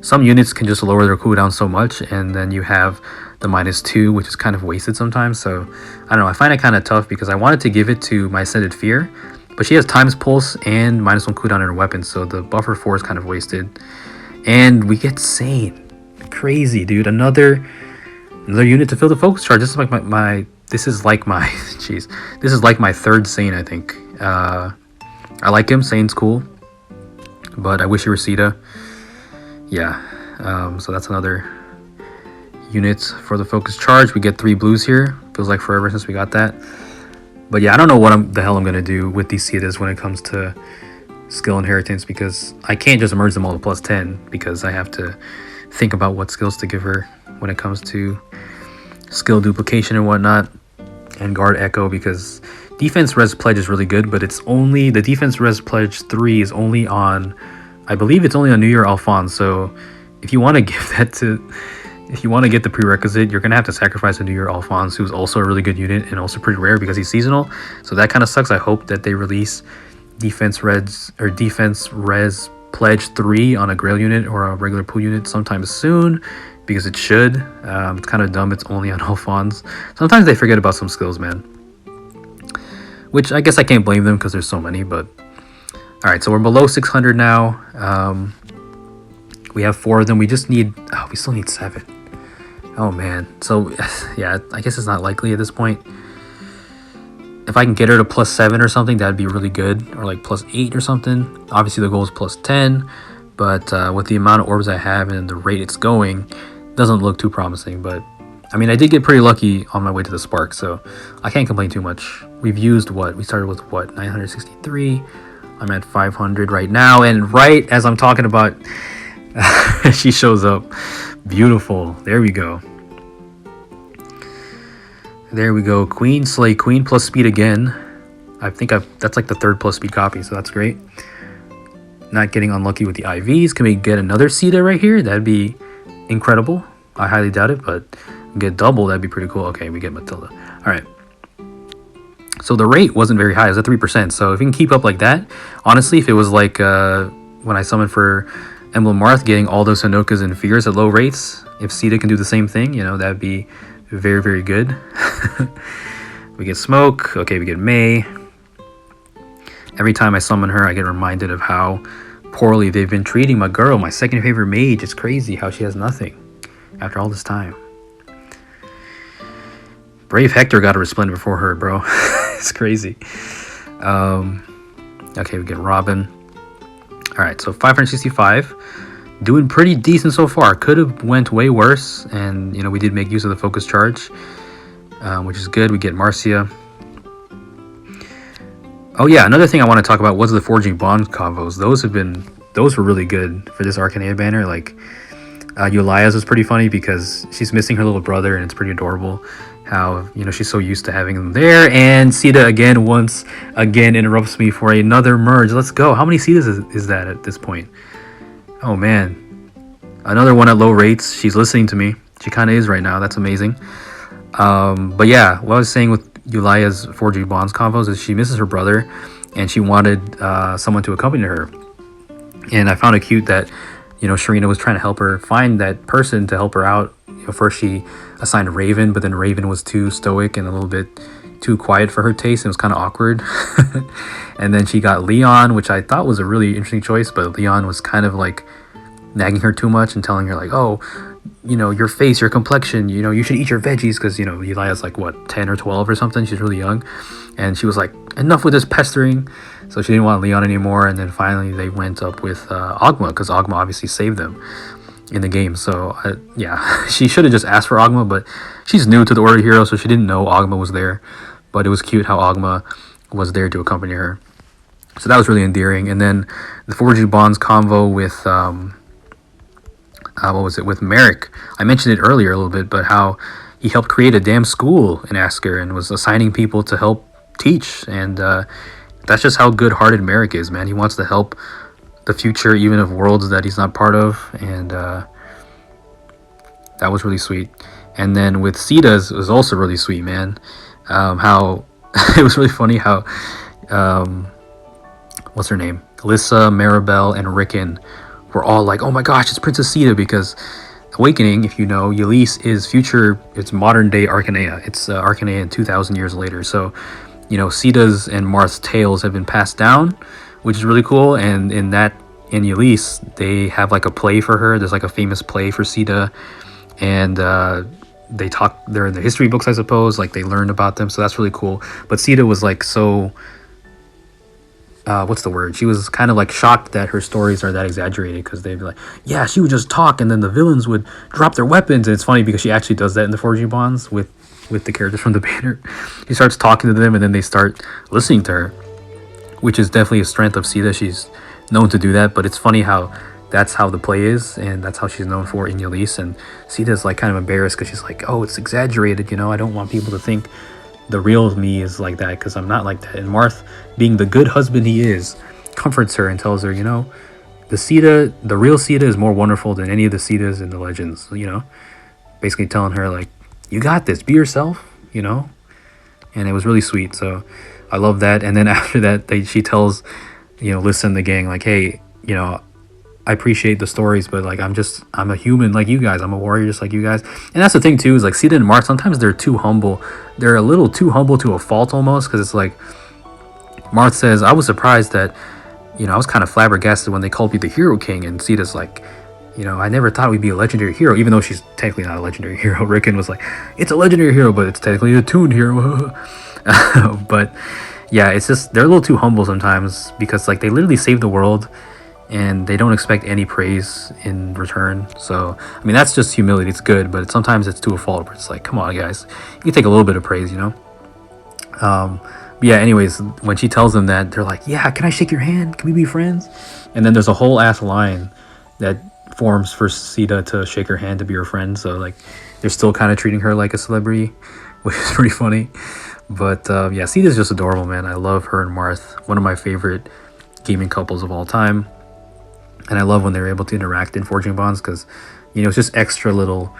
some units can just lower their cooldown so much, and then you have the -2, which is kind of wasted sometimes. So I don't know, I find it kind of tough because I wanted to give it to my Ascended Fear, but she has Times Pulse and -1 cooldown in her weapon, so the buffer 4 is kind of wasted. And we get Sane. Crazy, dude. Another unit to fill the focus charge. This is like my this is like my jeez. This is like my 3rd Sane, I think. I like him. Sane's cool, but I wish he were Caeda. Yeah. So that's another unit for the focus charge. We get 3 blues here. Feels like forever since we got that. But yeah, I don't know what the hell I'm gonna do with these Caedas when it comes to skill inheritance, because I can't just merge them all to +10 because I have to think about what skills to give her when it comes to skill duplication and whatnot, and guard echo, because defense res pledge is really good, but it's only the defense res pledge 3 is only on, I believe it's only on New Year Alphonse. So if you want to give that to, if you want to get the prerequisite, you're gonna have to sacrifice a New Year Alphonse, who's also a really good unit and also pretty rare because he's seasonal. So that kind of sucks. I hope that they release defense res pledge 3 on a Grail unit or a regular pool unit sometime soon, because it should. It's kind of dumb it's only on Alphonse. Sometimes they forget about some skills, man, which I guess I can't blame them because there's so many. But all right, so we're below 600 now. We have 4 of them. We just need, we still need 7. Oh man. So yeah, I guess it's not likely at this point. If I can get her to +7 or something, that'd be really good, or like +8 or something. Obviously the goal is +10, but with the amount of orbs I have and the rate it's going, doesn't look too promising. But I mean, I did get pretty lucky on my way to the Spark, so I can't complain too much. We've used what? We started with what? 963. I'm at 500 right now, and right as I'm talking about, she shows up. Beautiful. There we go. There we go. Queen, Slay Queen, plus speed again. I think that's like the 3rd plus speed copy, so that's great. Not getting unlucky with the IVs. Can we get another Caeda right here? That'd be incredible. I highly doubt it, but Get double, that'd be pretty cool. Okay, we get Matilda. All right. So the rate wasn't very high. It was at 3%. So if you can keep up like that, honestly, if it was like when I summoned for Emblem Marth, getting all those Hanokas and Fears at low rates, if Caeda can do the same thing, you know, that'd be very, very good. We get Smoke. Okay, we get May. Every time I summon her, I get reminded of how poorly they've been treating my girl, my second favorite mage. It's crazy how she has nothing after all this time. Brave Hector got a Resplendent before her, bro. It's crazy. Okay, we get Robin. All right, so 565. Doing pretty decent so far. Could have went way worse, and you know, we did make use of the focus charge, which is good. We get Marcia. Oh yeah, another thing I want to talk about was the Forging Bond combos. Those were really good for this Arcane Caeda banner. Like Eulia's was pretty funny because she's missing her little brother, and it's pretty adorable how, you know, she's so used to having them there. And Caeda again interrupts me for another merge. Let's go. How many Caedas is that at this point? Oh man, another one at low rates. She's listening to me. She kind of is right now. That's amazing. But yeah, what I was saying with Eulia's Forging Bonds combos is she misses her brother, and she wanted someone to accompany her. And I found it cute that, you know, Sharina was trying to help her find that person to help her out. You know, first she assigned Raven, but then Raven was too stoic and a little bit too quiet for her taste. It was kind of awkward. And then she got Leon, which I thought was a really interesting choice, but Leon was kind of like nagging her too much and telling her like, oh, you know, your face, your complexion, you know, you should eat your veggies, because, you know, Elia's like what, 10 or 12 or something. She's really young, and she was like, enough with this pestering. So she didn't want Leon anymore. And then finally they went up with Ogma, because Ogma obviously saved them in the game. So yeah, she should have just asked for Ogma, but she's new to the Order Hero, so she didn't know Ogma was there. But it was cute how Ogma was there to accompany her. So that was really endearing. And then the Forging Bonds convo with what was it, with Merrick. I mentioned it earlier a little bit, but how he helped create a damn school in Asker and was assigning people to help teach. And that's just how good-hearted Merrick is, man. He wants to help the future, even of worlds that he's not part of. And that was really sweet. And then with Caeda's, it was also really sweet, man. How it was really funny how what's her name, Alyssa, Maribel, and Rickon were all like, oh my gosh, it's Princess Caeda, because Awakening, if you know, Ylisse is future, it's modern day Arcanea. It's Arcanea 2,000 years later. So, you know, Caeda's and Marth's tales have been passed down, which is really cool. And in Ylisse, they have like a play for her. There's like a famous play for Caeda, and they're in the history books, I suppose, like they learned about them. So that's really cool. But Caeda was like so, what's the word? She was kind of like shocked that her stories are that exaggerated, because they'd be like, yeah, she would just talk and then the villains would drop their weapons. And it's funny because she actually does that in the Forging Bonds with the characters from the banner. She starts talking to them and then they start listening to her, which is definitely a strength of Caeda. She's known to do that, but it's funny how that's how the play is, and that's how she's known for in Ylisse. And Caeda's like kind of embarrassed because she's like, oh, it's exaggerated, you know, I don't want people to think the real me is like that, because I'm not like that. And Marth, being the good husband he is, comforts her and tells her, you know, the real Caeda is more wonderful than any of the Caedas in the legends, you know, basically telling her like, you got this, be yourself, you know. And it was really sweet. So I love that. And then after that, she tells, you know, listen, the gang, like, hey, you know, I appreciate the stories, but like I'm a human like you guys. I'm a warrior just like you guys. And that's the thing too, is like Caeda and Marth, sometimes they're too humble. They're a little too humble to a fault almost, because it's like Marth says, I was surprised that, you know, I was kind of flabbergasted when they called me the Hero King. And Ceda's like, you know, I never thought we'd be a legendary hero, even though she's technically not a legendary hero. Rickon was like, it's a legendary hero, but it's technically a Attuned hero. But yeah, it's just, they're a little too humble sometimes, because like they literally saved the world and they don't expect any praise in return. So, I mean, that's just humility. It's good, but sometimes it's to a fault where it's like, come on, guys, you can take a little bit of praise, you know? But yeah, anyways, when she tells them that, they're like, yeah, can I shake your hand? Can we be friends? And then there's a whole ass line that forms for Caeda to shake her hand to be her friend. So, like, they're still kind of treating her like a celebrity, which is pretty funny. But yeah, Ceda's just adorable, man. I love her and Marth, one of my favorite gaming couples of all time. And I love when they're able to interact in Forging Bonds, because, you know, it's just extra little,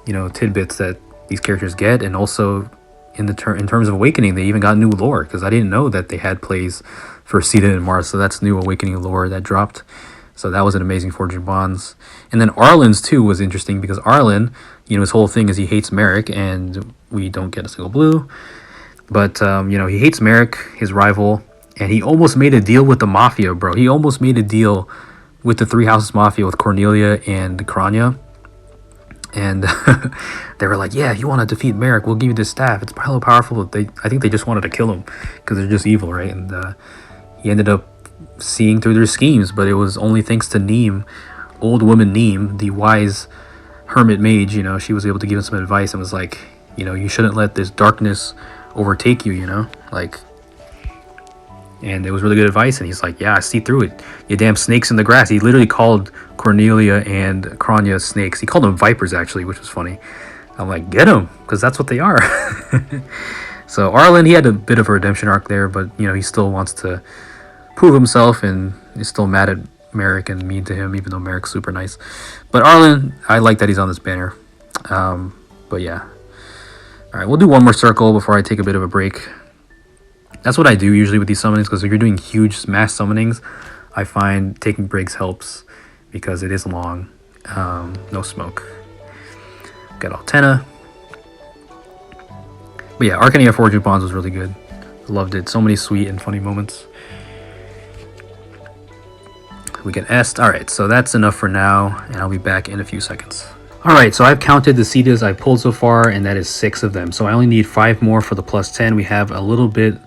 you know, tidbits that these characters get, and also in terms of Awakening, they even got new lore, because I didn't know that they had plays for Caeda and Mars, so that's new Awakening lore that dropped. So that was an amazing Forging Bonds. And then Arlen's too was interesting, because Arlen, his whole thing is he hates Merrick, and we don't get a single blue. But, he hates Merrick, his rival, and he almost made a deal with the Mafia, bro. He almost made a deal with the Three Houses Mafia, with Cornelia and Kranya. And they were like, yeah, if you want to defeat Merrick, we'll give you this staff. It's hella powerful. I think they just wanted to kill him, because they're just evil, right? And he ended up seeing through their schemes, but it was only thanks to Neem, old woman Neem, the wise hermit mage. She was able to give him some advice, and was like, you shouldn't let this darkness overtake you, and it was really good advice. And he's like, yeah, I see through it, you damn snakes in the grass. He literally called Cornelia and Kranya snakes. He called them vipers, actually, which was funny. I'm like, get them, because that's what they are. So Arlen, he had a bit of a redemption arc there, but he still wants to prove himself, and is still mad at Merrick and mean to him, even though Merrick's super nice. But Arlen, I like that he's on this banner. But yeah. Alright, we'll do one more circle before I take a bit of a break. That's what I do usually with these summonings, because if you're doing huge mass summonings, I find taking breaks helps, because it is long. No smoke. Got Altena. But yeah, Arcania Forging Bonds was really good. Loved it. So many sweet and funny moments. We get Est. Alright, so that's enough for now, and I'll be back in a few seconds. Alright, so I've counted the Caedas I've pulled so far, and that is 6 of them. So I only need 5 more for the plus 10. We have a little bit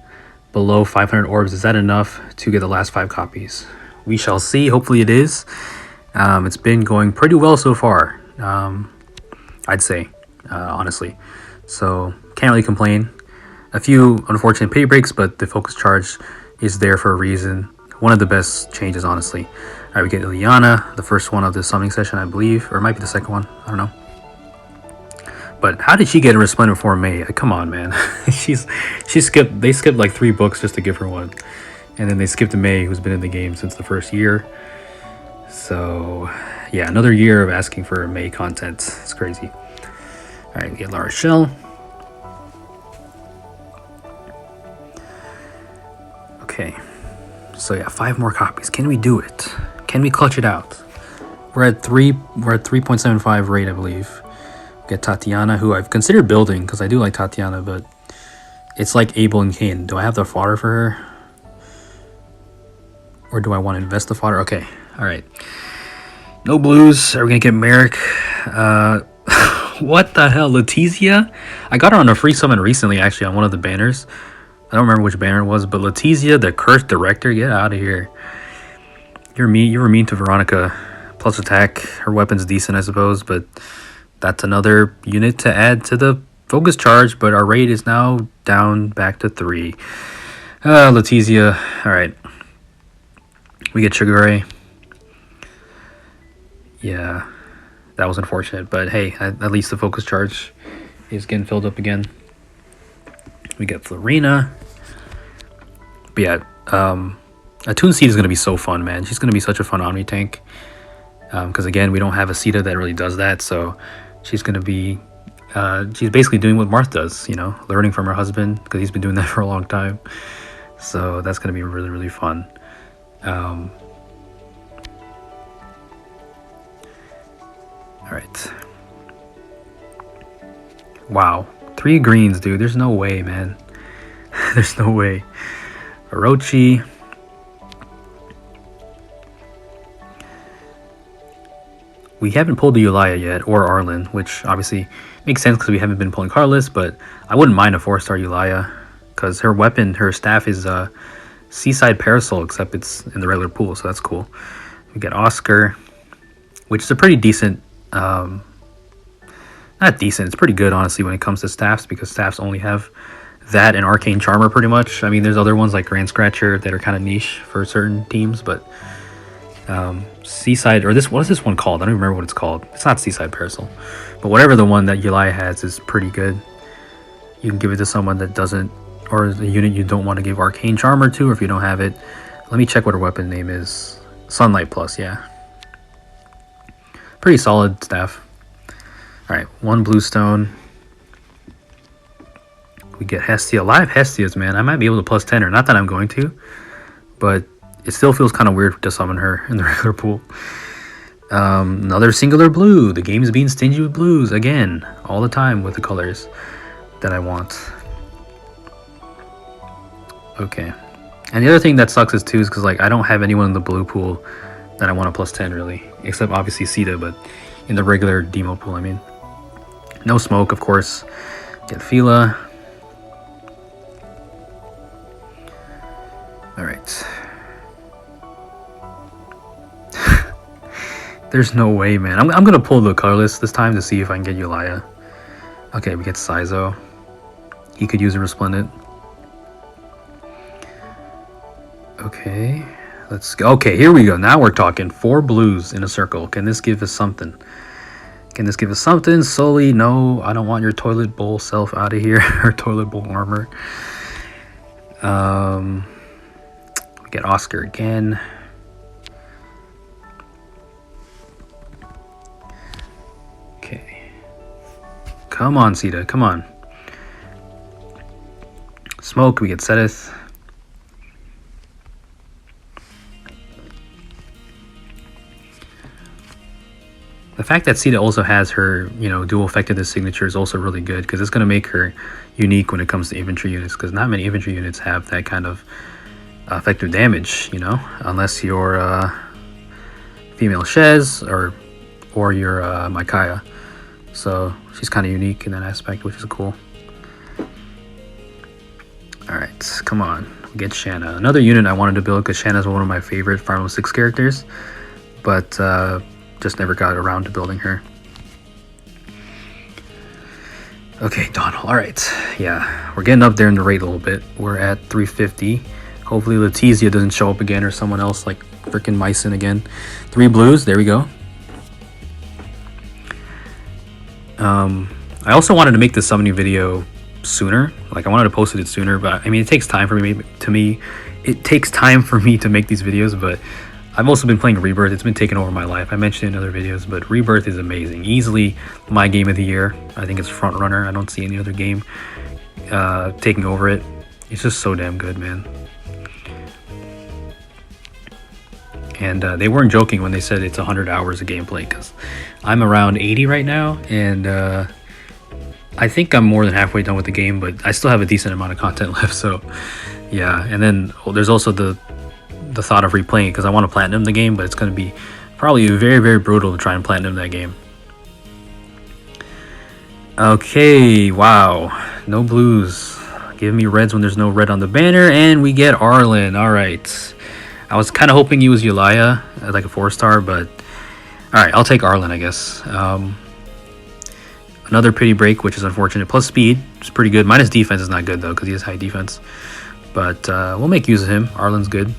below 500 orbs. Is that enough to get the last 5 copies? We shall see. Hopefully it is. It's been going pretty well so far, I'd say, honestly. So can't really complain. A few unfortunate pay breaks, but the focus charge is there for a reason. One of the best changes, honestly. Alright, we get Ileana, the first one of the summoning session, I believe. Or it might be the second one. I don't know. But how did she get a Resplendent form May? Come on, man. They skipped like 3 books just to give her one. And then they skipped May, who's been in the game since the first year. So, yeah, another year of asking for May content. It's crazy. Alright, we get La Rochelle. Okay. So yeah, 5 more copies. Can we do it? Can we clutch it out? We're at 3.75 rate, I believe. Get Tatiana, who I've considered building, because I do like Tatiana, but it's like Abel and Cain. Do I have the fodder for her? Or do I want to invest the fodder? Okay, alright. No blues. Are we going to get Merrick? What the hell? Letizia? I got her on a free summon recently, actually, on one of the banners. I don't remember which banner it was, but Letizia, the Cursed Director, get out of here. You were mean to Veronica. Plus attack. Her weapon's decent, I suppose, but that's another unit to add to the focus charge, but our rate is now down back to 3. Letizia. Alright. We get Sugar Ray. Yeah, that was unfortunate, but hey, at least the focus charge is getting filled up again. We get Florina. But yeah, Attuned Caeda is going to be so fun, man. She's going to be such a fun Omni tank. Because again, we don't have a Caeda that really does that, so she's going to be... she's basically doing what Marth does, learning from her husband, because he's been doing that for a long time. So that's going to be really, really fun. Alright. Wow. 3 greens, dude. There's no way, man. There's no way. Orochi. We haven't pulled the Eulalia yet, or Arlen, which obviously makes sense because we haven't been pulling cardless, but I wouldn't mind a 4-star Eulalia, because her weapon, her staff is Seaside Parasol, except it's in the regular pool, so that's cool. We get Oscar, which is a pretty decent... not decent, it's pretty good, honestly, when it comes to staffs, because staffs only have that and Arcane Charmer, pretty much. I mean, there's other ones like Grand Scratcher that are kind of niche for certain teams, but Seaside, or what is this one called? I don't even remember what it's called. It's not Seaside Parasol, but whatever the one that Eulalia has is pretty good. You can give it to someone that doesn't, or a unit you don't want to give Arcane Charmer to, or if you don't have it. Let me check what her weapon name is. Sunlight Plus, yeah. Pretty solid staff. Alright, 1 blue stone. We get Hestia. A lot of Hestias, man. I might be able to plus 10 her. Not that I'm going to, but it still feels kind of weird to summon her in the regular pool. Another singular blue. The game is being stingy with blues again, all the time with the colors that I want. Okay. And the other thing that sucks is too is because like I don't have anyone in the blue pool that I want to plus 10 really, except obviously Caeda, but in the regular demo pool, I mean. No smoke, of course. Get Fila. Alright. There's no way, man. I'm gonna pull the colorless this time to see if I can get Eulaya. Okay, we get Saizo. He could use a Resplendent. Okay, let's go. Okay, here we go. Now we're talking 4 blues in a circle. Can this give us something? Can this give us something? Sully, no, I don't want your toilet bowl self out of here. Or toilet bowl armor. We get Oscar again. Okay. Come on, Caeda, come on. Smoke, we get Setith. The fact that Caeda also has her, you know, dual effectiveness signature is also really good because it's going to make her unique when it comes to infantry units, because not many infantry units have that kind of effective damage, you know, unless you're female Shez or you're Micaiah. So she's kind of unique in that aspect, which is cool. Alright, come on, get Shanna. Another unit I wanted to build because Shanna's one of my favorite Final 6 characters, but just never got around to building her. Okay, Donald. Alright. Yeah, we're getting up there in the rate a little bit. We're at 350. Hopefully Letizia doesn't show up again or someone else like freaking Mycen again. 3 blues. There we go. I also wanted to make the summoning video sooner. Like, I wanted to post it sooner, but I mean, it takes time for me. It takes time for me to make these videos, but I've also been playing Rebirth. It's been taking over my life. I mentioned it in other videos, but Rebirth is amazing. Easily my game of the year. I think it's front runner. I don't see any other game taking over it. It's just so damn good, man. And they weren't joking when they said it's 100 hours of gameplay, because I'm around 80 right now, and I think I'm more than halfway done with the game, but I still have a decent amount of content left. So yeah, and then there's also the thought of replaying it because I want to platinum the game, but it's going to be probably very, very brutal to try and platinum that game. Okay, wow, no blues. Give me reds when there's no red on the banner, and we get Arlen. All right, I was kind of hoping he was Eulaya, like a 4-star, but all right, I'll take Arlen, I guess. Another pity break, which is unfortunate. Plus speed, which is pretty good. Minus defense is not good though, because he has high defense. But we'll make use of him. Arlen's good.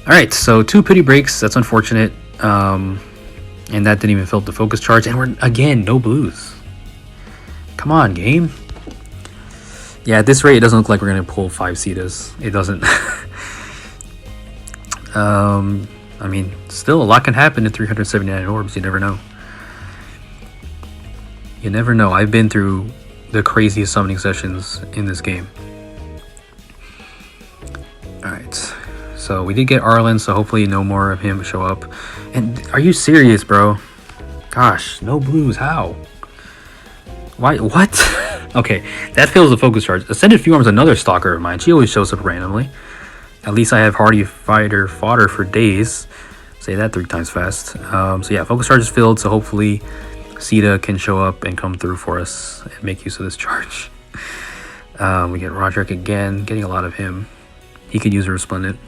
Alright, so 2 pity breaks. That's unfortunate. And that didn't even fill up the focus charge. And we're, again, no blues. Come on, game. Yeah, at this rate, it doesn't look like we're going to pull 5 Caedas. It doesn't. I mean, still, a lot can happen in 379 orbs. You never know. You never know. I've been through the craziest summoning sessions in this game. Alright. So we did get Arlen, so hopefully no more of him show up. And are you serious, bro? Gosh, no blues. How? Why? What? Okay, that fails the focus charge. Ascended Fury is another stalker of mine. She always shows up randomly. At least I have Hardy Fighter fodder for days. Say that 3 times fast. So yeah, focus charge is filled, so hopefully Caeda can show up and come through for us and make use of this charge. We get Roderick again, getting a lot of him. He could use a Resplendent.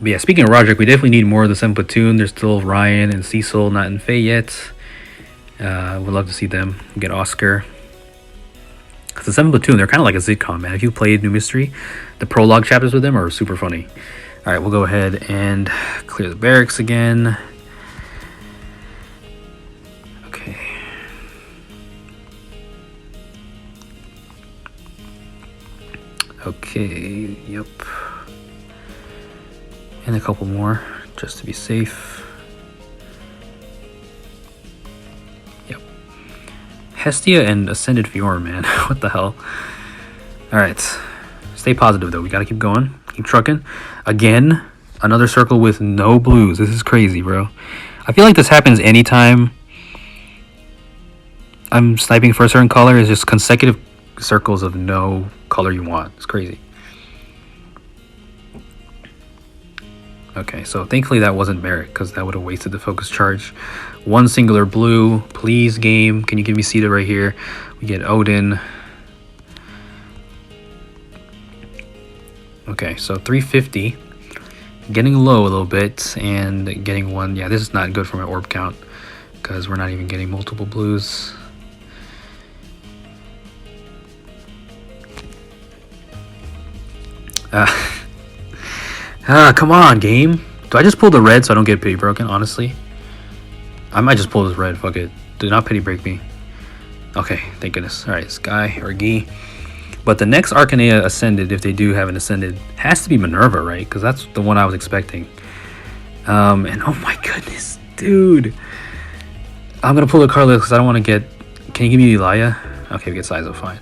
But yeah, speaking of Roderick, we definitely need more of the 7 platoon. There's still Ryan and Cecil not in Fey yet. Would love to see them. We get Oscar. Because the 7 platoon, they're kind of like a sitcom, man. If you played New Mystery, the prologue chapters with them are super funny. Alright, we'll go ahead and clear the barracks again. Okay. Okay, yep. And a couple more, just to be safe. Yep. Hestia and Ascended Fiora, man. What the hell? Alright. Stay positive, though. We gotta keep going. Keep trucking. Again, another circle with no blues. This is crazy, bro. I feel like this happens anytime I'm sniping for a certain color. It's just consecutive circles of no color you want. It's crazy. Okay, so thankfully that wasn't Merit, because that would have wasted the focus charge. One singular blue. Please, game. Can you give me Caeda right here? We get Odin. Okay, so 350. Getting low a little bit and getting one. Yeah, this is not good for my orb count because we're not even getting multiple blues. Come on, game. Do I just pull the red so I don't get pity broken, honestly? I might just pull this red, fuck it. Do not pity break me. Okay, thank goodness. Alright, Sky or Gi. But the next Arcanea Ascended, if they do have an Ascended, has to be Minerva, right? Because that's the one I was expecting. And oh my goodness, dude. I'm going to pull the Carlos because I don't want to get... Can you give me Elia? Okay, we get Sizo, fine.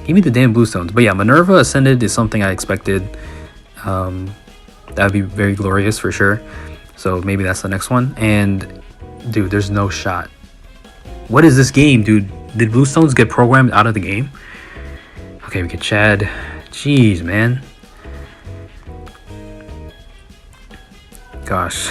Give me the damn blue stones. But yeah, Minerva Ascended is something I expected. That would be very glorious for sure. So maybe that's the next one. And dude, there's no shot. What is this game, dude? Did blue stones get programmed out of the game? Okay, we get Chad. Jeez, man. Gosh.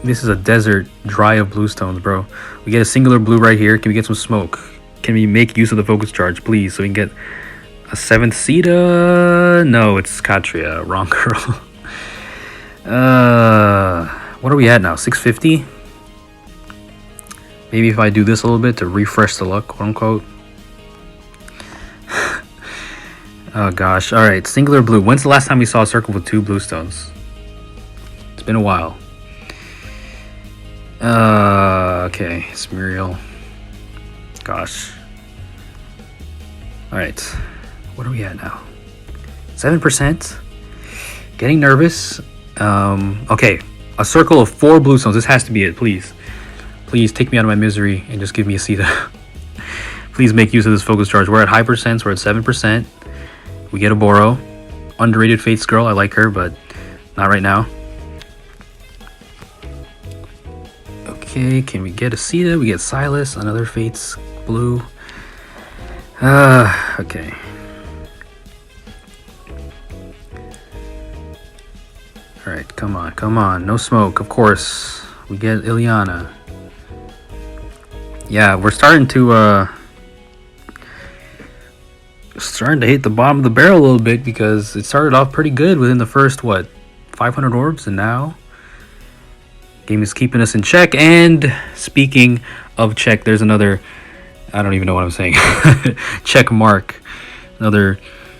This is a desert dry of blue stones, bro. We get a singular blue right here. Can we get some smoke? Can we make use of the focus charge, please? So we can get a 7th Caeda. No, it's Katria. Wrong girl. What are we at now? 650? Maybe if I do this a little bit to refresh the luck, quote unquote. Oh gosh. Alright, singular blue. When's the last time we saw a circle with 2 blue stones? It's been a while. Okay, it's Muriel. Gosh. Alright. What are we at now? 7%. Getting nervous. Okay. A circle of 4 blue stones. This has to be it, please. Please take me out of my misery and just give me a Caeda. Please make use of this focus charge. We're at high percents. We're at 7%. We get a Boro. Underrated Fates girl. I like her, but not right now. Okay, can we get a Caeda? We get Silas. Another Fates blue. Okay. Alright, come on, come on. No smoke, of course. We get Ileana. Yeah, we're starting to hit the bottom of the barrel a little bit because it started off pretty good within the first, what, 500 orbs, and now game is keeping us in check. And speaking of check, there's another, I don't even know what I'm saying, check mark, another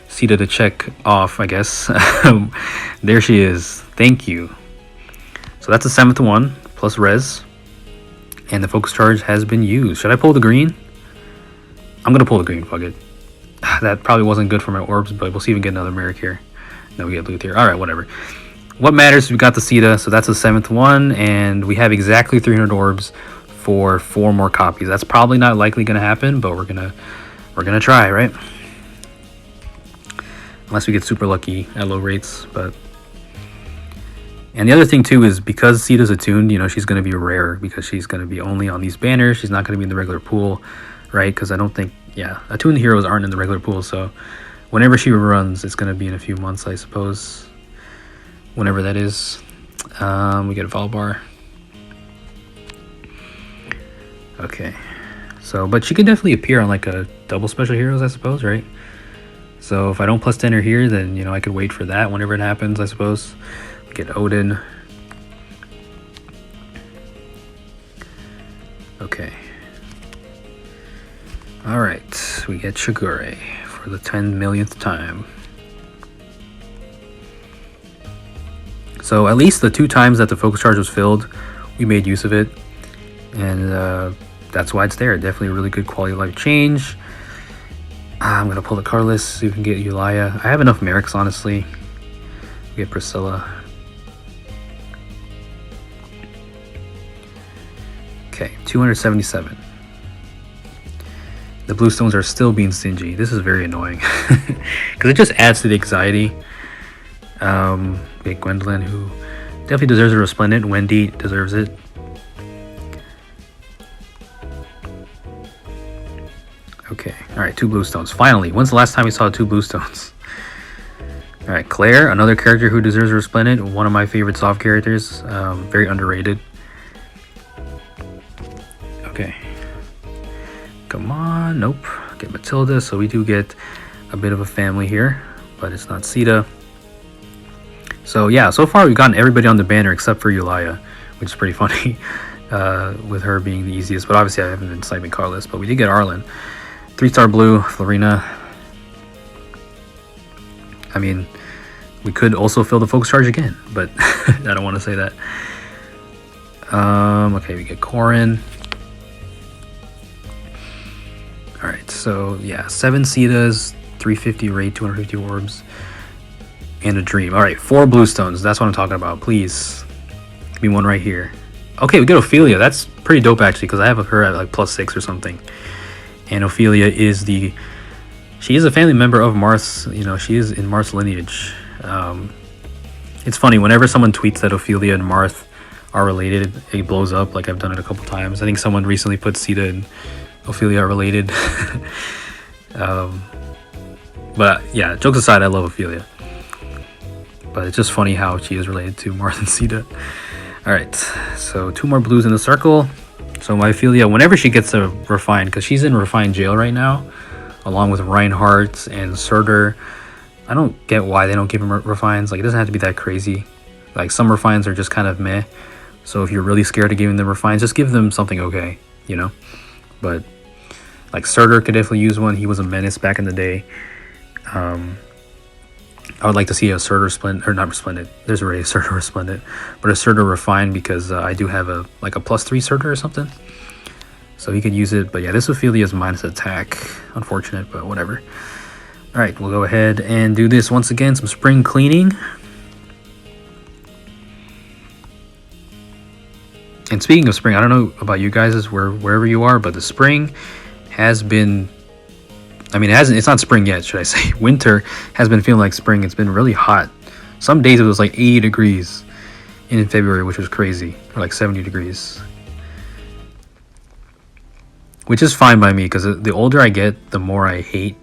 Caeda to check off, I guess. There she is. Thank you. So that's the 7th one plus res, and the focus charge has been used. Should I pull the green? I'm gonna pull the green. Fuck it. That probably wasn't good for my orbs, but we'll see if we can get another Merrick here. No, we get blue here. All right, whatever. What matters? We got the Caeda, so that's the 7th one, and we have exactly 300 orbs for 4 more copies. That's probably not likely gonna happen, but we're gonna try, right? Unless we get super lucky at low rates, but. And the other thing too is because Caeda's attuned, you know, she's going to be rare because she's going to be only on these banners. She's not going to be in the regular pool, right? Because I don't think, yeah, attuned heroes aren't in the regular pool. So whenever she runs, it's going to be in a few months, I suppose. Whenever that is. We get a follow bar. Okay. So, but she could definitely appear on like a double special heroes, I suppose, right? So if I don't plus 10 her here, then, you know, I could wait for that whenever it happens, I suppose. Get Odin. Okay. Alright, we get Shigure for the 10 millionth time. So at least the 2 times that the focus charge was filled, we made use of it. And that's why it's there. Definitely a really good quality of life change. I'm going to pull the card list so we can get Elia. I have enough Merrics, honestly. We get Priscilla. Okay, 277. The blue stones are still being stingy. This is very annoying because it just adds to the anxiety. Okay, Gwendolyn, who definitely deserves a Resplendent. Wendy deserves it. Okay, alright, 2 blue stones. Finally, when's the last time we saw 2 blue stones? Alright, Claire, another character who deserves a Resplendent. One of my favorite soft characters. Very underrated. Okay. Come on, nope. Get Matilda, so we do get a bit of a family here, but it's not Caeda. So yeah, so far we've gotten everybody on the banner except for Eulalia, which is pretty funny, with her being the easiest, but obviously I haven't been sniping Carlos, but we did get Arlen. 3-star blue, Florina. I mean, we could also fill the focus charge again, but I don't want to say that. Okay, we get Corin. Alright, so yeah, 7 Caedas, 350 rate, 250 orbs, and a dream. Alright, 4 blue stones. That's what I'm talking about. Please. Give me one right here. Okay, we get Ophelia. That's pretty dope actually, because I have her at like +6 or something. And Ophelia is she is a family member of Marth's, you know, she is in Marth's lineage. It's funny, whenever someone tweets that Ophelia and Marth are related, it blows up. Like I've done it a couple times. I think someone recently put Caeda and Ophelia are related. But yeah, jokes aside, I love Ophelia. But it's just funny how she is related to Marth and Caeda. Alright, so 2 more blues in the circle. So my Ophelia, whenever she gets a refined, because she's in refined jail right now, along with Reinhardt and Surtur. I don't get why they don't give him refines. Like, it doesn't have to be that crazy. Like, some refines are just kind of meh. So if you're really scared of giving them refines, just give them something okay, you know? But like Surtur could definitely use one. He was a menace back in the day. I would like to see a Surtur Splendid, or not Resplendent. There's already a Surtur Resplendent, but a Surtur Refined, because I do have a +3 Surtur or something. So he could use it. But yeah, this Ophelia is minus attack. Unfortunate, but whatever. Alright, we'll go ahead and do this once again. Some spring cleaning. And speaking of spring, I don't know about you guys wherever you are, but the spring has been, I mean, it's not spring yet, should I say. Winter has been feeling like spring. It's been really hot. Some days it was like 80 degrees in February, which was crazy, or like 70 degrees. Which is fine by me, because the older I get, the more I hate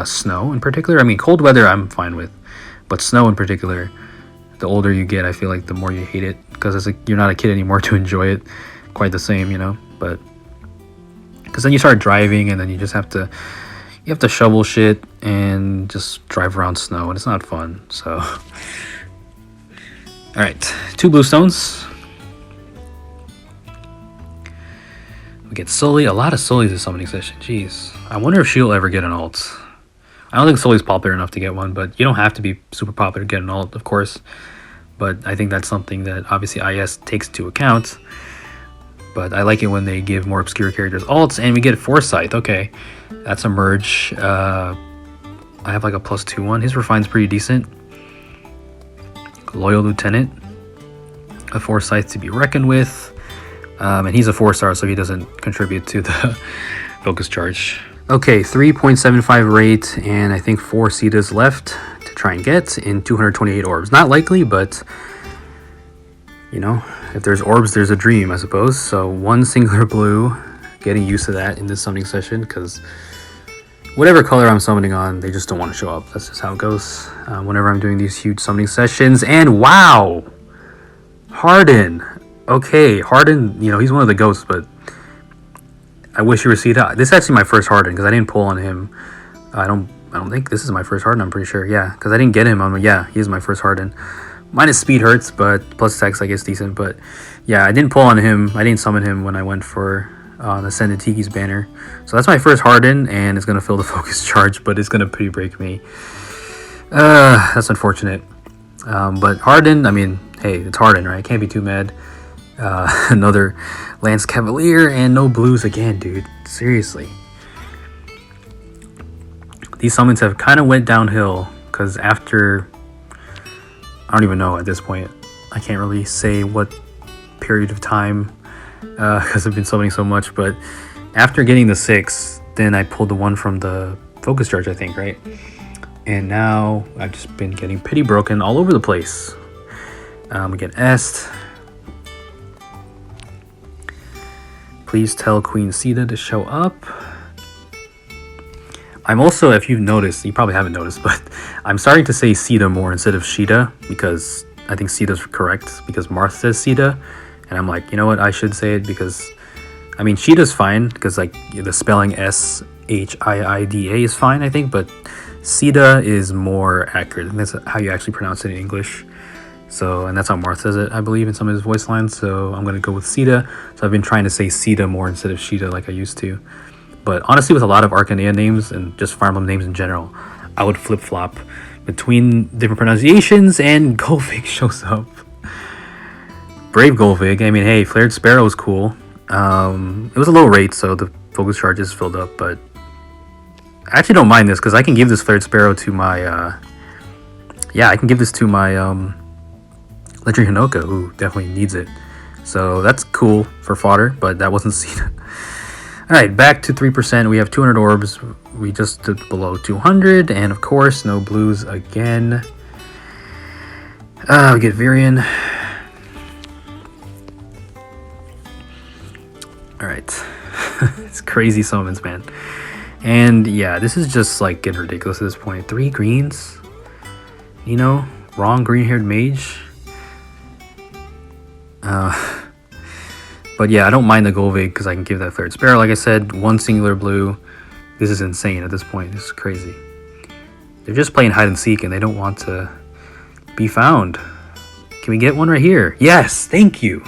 snow in particular. I mean, cold weather I'm fine with, but snow in particular, the older you get, I feel like the more you hate it, because it's like you're not a kid anymore to enjoy it quite the same, you know. But because then you start driving, and then you have to shovel shit and just drive around snow, and it's not fun. So all right, 2 blue stones. We get Sully. A lot of Sullys this summoning session. Jeez, I wonder if she'll ever get an alt. I don't think Sully's popular enough to get one, but you don't have to be super popular to get an alt, of course. But I think that's something that obviously IS takes into account. But I like it when they give more obscure characters alts, and we get Forsyth. Okay, that's a merge. I have like a +2 one. His refine's pretty decent. Loyal Lieutenant. A Forsyth to be reckoned with. And he's a 4-star, so he doesn't contribute to the focus charge. Okay, 3.75 rate, and I think 4 Caedas left to try and get in 228 orbs. Not likely, but you know, if there's orbs, there's a dream, I suppose. So 1 singular blue, getting used to that in this summoning session, because whatever color I'm summoning on, they just don't want to show up. That's just how it goes whenever I'm doing these huge summoning sessions. And wow, Harden. Okay, Harden, you know, he's one of the ghosts, but I wish you were Caeda. This is actually my first Harden, because I didn't pull on him. I don't think this is my first Harden, I'm pretty sure. Yeah, because I didn't get him. Yeah, he is my first Harden. Minus speed hurts, but plus attacks I guess decent. But yeah, I didn't pull on him. I didn't summon him when I went for the Ascended Tiki's banner. So that's my first Harden, and it's going to fill the focus charge, but it's going to pretty break me. That's unfortunate. But Harden, I mean, hey, it's Harden, right? Can't be too mad. Another Lance Cavalier, and no blues again, dude. Seriously. These summons have kind of went downhill, because after, I don't even know at this point. I can't really say what period of time, because I've been summoning so much, but after getting the 6, then I pulled the one from the focus charge, I think, right? And now I've just been getting pity broken all over the place. We get Est. Please tell Queen Caeda to show up. I'm also, if you've noticed, you probably haven't noticed, but I'm starting to say Caeda more instead of Sheeta, because I think Ceda's correct, because Marth says Caeda, and I'm like, you know what, I should say it, because, I mean, Sheeta's fine, because like the spelling Shiida is fine, I think, but Caeda is more accurate, and that's how you actually pronounce it in English. So, and that's how Marth says it, I believe, in some of his voice lines. So I'm going to go with Caeda. So I've been trying to say Caeda more instead of Sheeta like I used to. But honestly, with a lot of Arcanea names and just Fire Emblem names in general, I would flip-flop between different pronunciations, and Golvig shows up. Brave Golvig. I mean, hey, Flared Sparrow is cool. It was a low rate, so the focus charge is filled up, but I actually don't mind this, because I can give this Flared Sparrow to my, I can give this to my, Legendary Hinoka, who definitely needs it. So that's cool for fodder, but that wasn't Caeda. Alright, back to 3%. We have 200 orbs. We just did below 200, and of course, no blues again. We get Virion. Alright. It's crazy summons, man. And yeah, this is just like getting ridiculous at this point. 3 greens? You know, wrong green-haired mage. But yeah, I don't mind the Golvig because I can give that Flared Sparrow. Like I said, 1 singular blue. This is insane at this point. This is crazy. They're just playing hide and seek and they don't want to be found. Can we get one right here? Yes, thank you.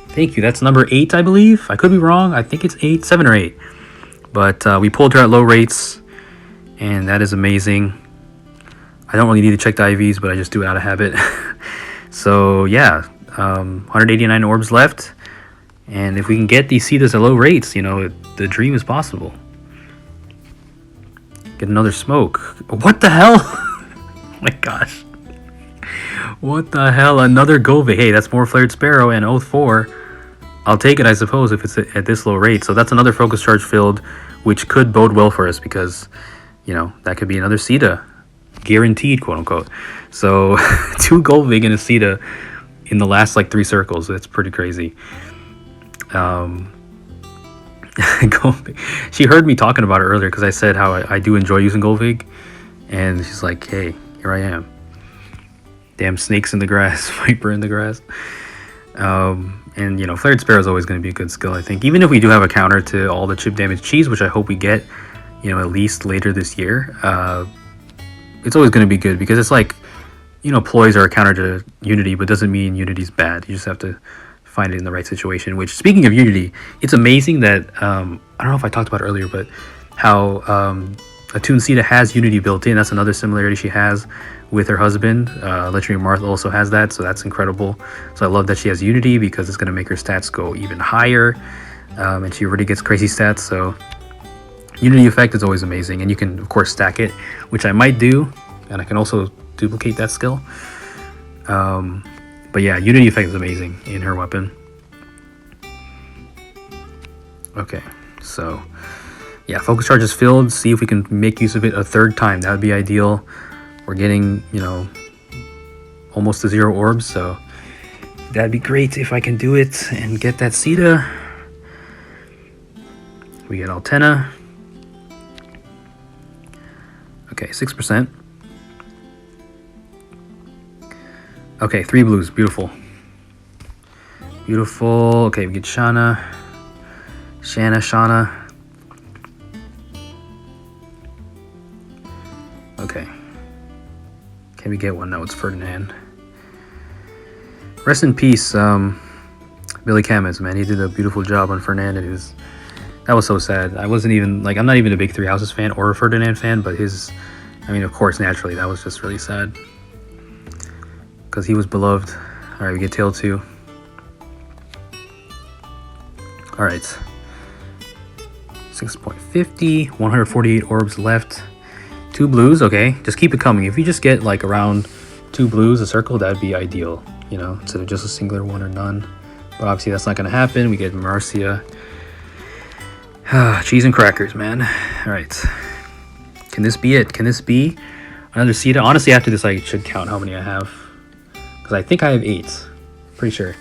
Thank you. That's number 8, I believe. I could be wrong. I think it's 8, 7 or 8. But we pulled her at low rates, and that is amazing. I don't really need to check the IVs, but I just do it out of habit. So yeah, 189 orbs left. And if we can get these Cedas at low rates, you know, the dream is possible. Get another smoke. What the hell? Oh my gosh. What the hell? Another Golvig. Hey, that's more Flared Sparrow and Oath 4. I'll take it, I suppose, if it's at this low rate. So that's another focus charge filled, which could bode well for us because, you know, that could be another Caeda. Guaranteed, quote unquote. So 2 Golvig and a Caeda in the last like 3 circles. That's pretty crazy. Golvig. She heard me talking about it earlier because I said how I do enjoy using Golvig, and she's like, hey, here I am. Damn snakes in the grass, viper in the grass. And you know, Flared Sparrow is always going to be a good skill, I think, even if we do have a counter to all the chip damage cheese, which I hope we get, you know, at least later this year. It's always going to be good because it's like, you know, ploys are a counter to Unity, but doesn't mean Unity's bad. You just have to find it in the right situation. Which, speaking of Unity, it's amazing that I don't know if I talked about it earlier, but how Attuned Caeda has Unity built in. That's another similarity she has with her husband. Legendary Marth also has that, so that's incredible. So I love that she has Unity because it's going to make her stats go even higher, and she already gets crazy stats. So Unity effect is always amazing, and you can of course stack it, which I might do, and I can also duplicate that skill. But yeah, Unity effect is amazing in her weapon. Okay, so yeah, focus charge is filled. See if we can make use of it a 3rd time. That would be ideal. We're getting, you know, almost to 0 orbs, so that'd be great if I can do it and get that Caeda. We get Altena. Okay, 6%. Okay, 3 blues. Beautiful. Beautiful. Okay, we get Shauna. Shauna. Okay. Can we get one? No, it's Ferdinand. Rest in peace, Billy Camus, man. He did a beautiful job on Ferdinand. That was so sad. I wasn't even, like, I'm not even a big Three Houses fan or a Ferdinand fan, but I mean, of course, naturally, that was just really sad. Because he was beloved. Alright, we get Tail 2. Alright. 6.50. 148 orbs left. 2 blues, okay. Just keep it coming. If you just get like around 2 blues a circle, that'd be ideal, you know, instead of just a singular one or none. But obviously that's not going to happen. We get Marcia. Cheese and crackers, man. All right. Can this be it? Can this be another Caeda? Honestly, after this, I should count how many I have. Because I think I have 8. Pretty sure.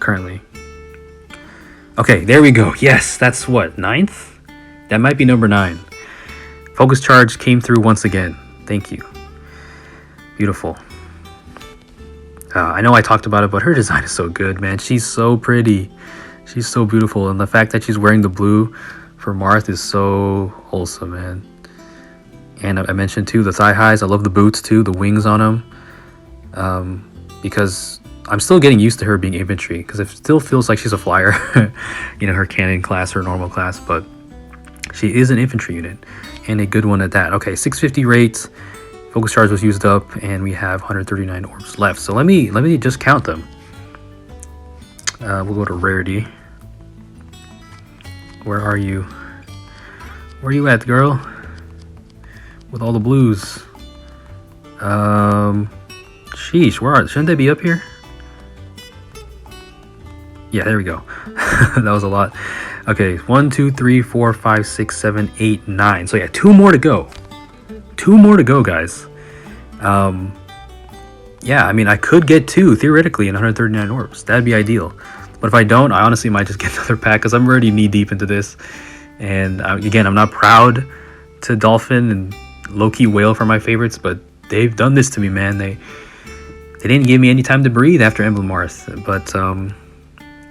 Currently. Okay, there we go. Yes, that's what? 9th? That might be number 9. Focus charge came through once again. Thank you. Beautiful. I know I talked about it, but her design is so good, man. She's so pretty. She's so beautiful. And the fact that she's wearing the blue for Marth is so wholesome, man. And I mentioned too the thigh highs. I love the boots too, the wings on them. Because I'm still getting used to her being infantry, because it still feels like she's a flyer. You know, her cannon class, her normal class, but she is an infantry unit, and a good one at that. Okay, 650 rates. Focus charge was used up, and we have 139 orbs left. So let me just count them. We'll go to rarity. Where are you? Where are you at, girl? With all the blues. Sheesh, where are they? Shouldn't they be up here? Yeah, there we go. That was a lot. Okay, 1, 2, 3, 4, 5, 6, 7, 8, 9. So yeah, 2 more to go. 2 more to go, guys. Yeah, I mean, I could get 2 theoretically in 139 orbs. That'd be ideal. But if I don't, I honestly might just get another pack, because I'm already knee deep into this. And again, I'm not proud to dolphin and low-key whale for my favorites, but they've done this to me, man. They didn't give me any time to breathe after Emblem Marth. But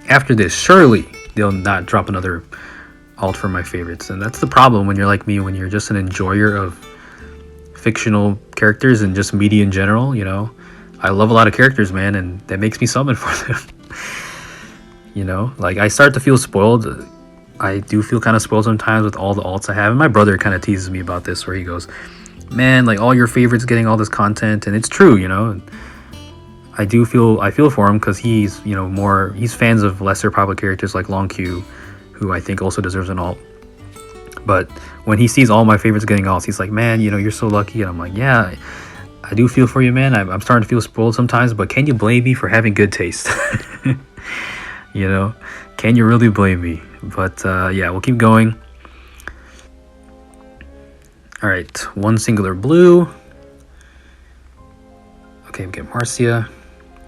after this, surely they'll not drop another alt for my favorites. And that's the problem when you're like me, when you're just an enjoyer of fictional characters and just media in general. You know, I love a lot of characters, man, and that makes me summon for them. You know, like, I start to feel spoiled. I do feel kind of spoiled sometimes with all the alts I have, and my brother kind of teases me about this, where he goes, man, like, all your favorites getting all this content. And it's true, you know. I feel for him, because he's, you know, he's fans of lesser popular characters like Long Q, who I think also deserves an alt. But when he sees all my favorites getting alts, he's like, man, you know, you're so lucky. And I'm like, yeah, I do feel for you, man. I'm starting to feel spoiled sometimes, but can you blame me for having good taste? You know, can you really blame me? But yeah, we'll keep going. All right, 1 singular blue. Okay, we get Marcia.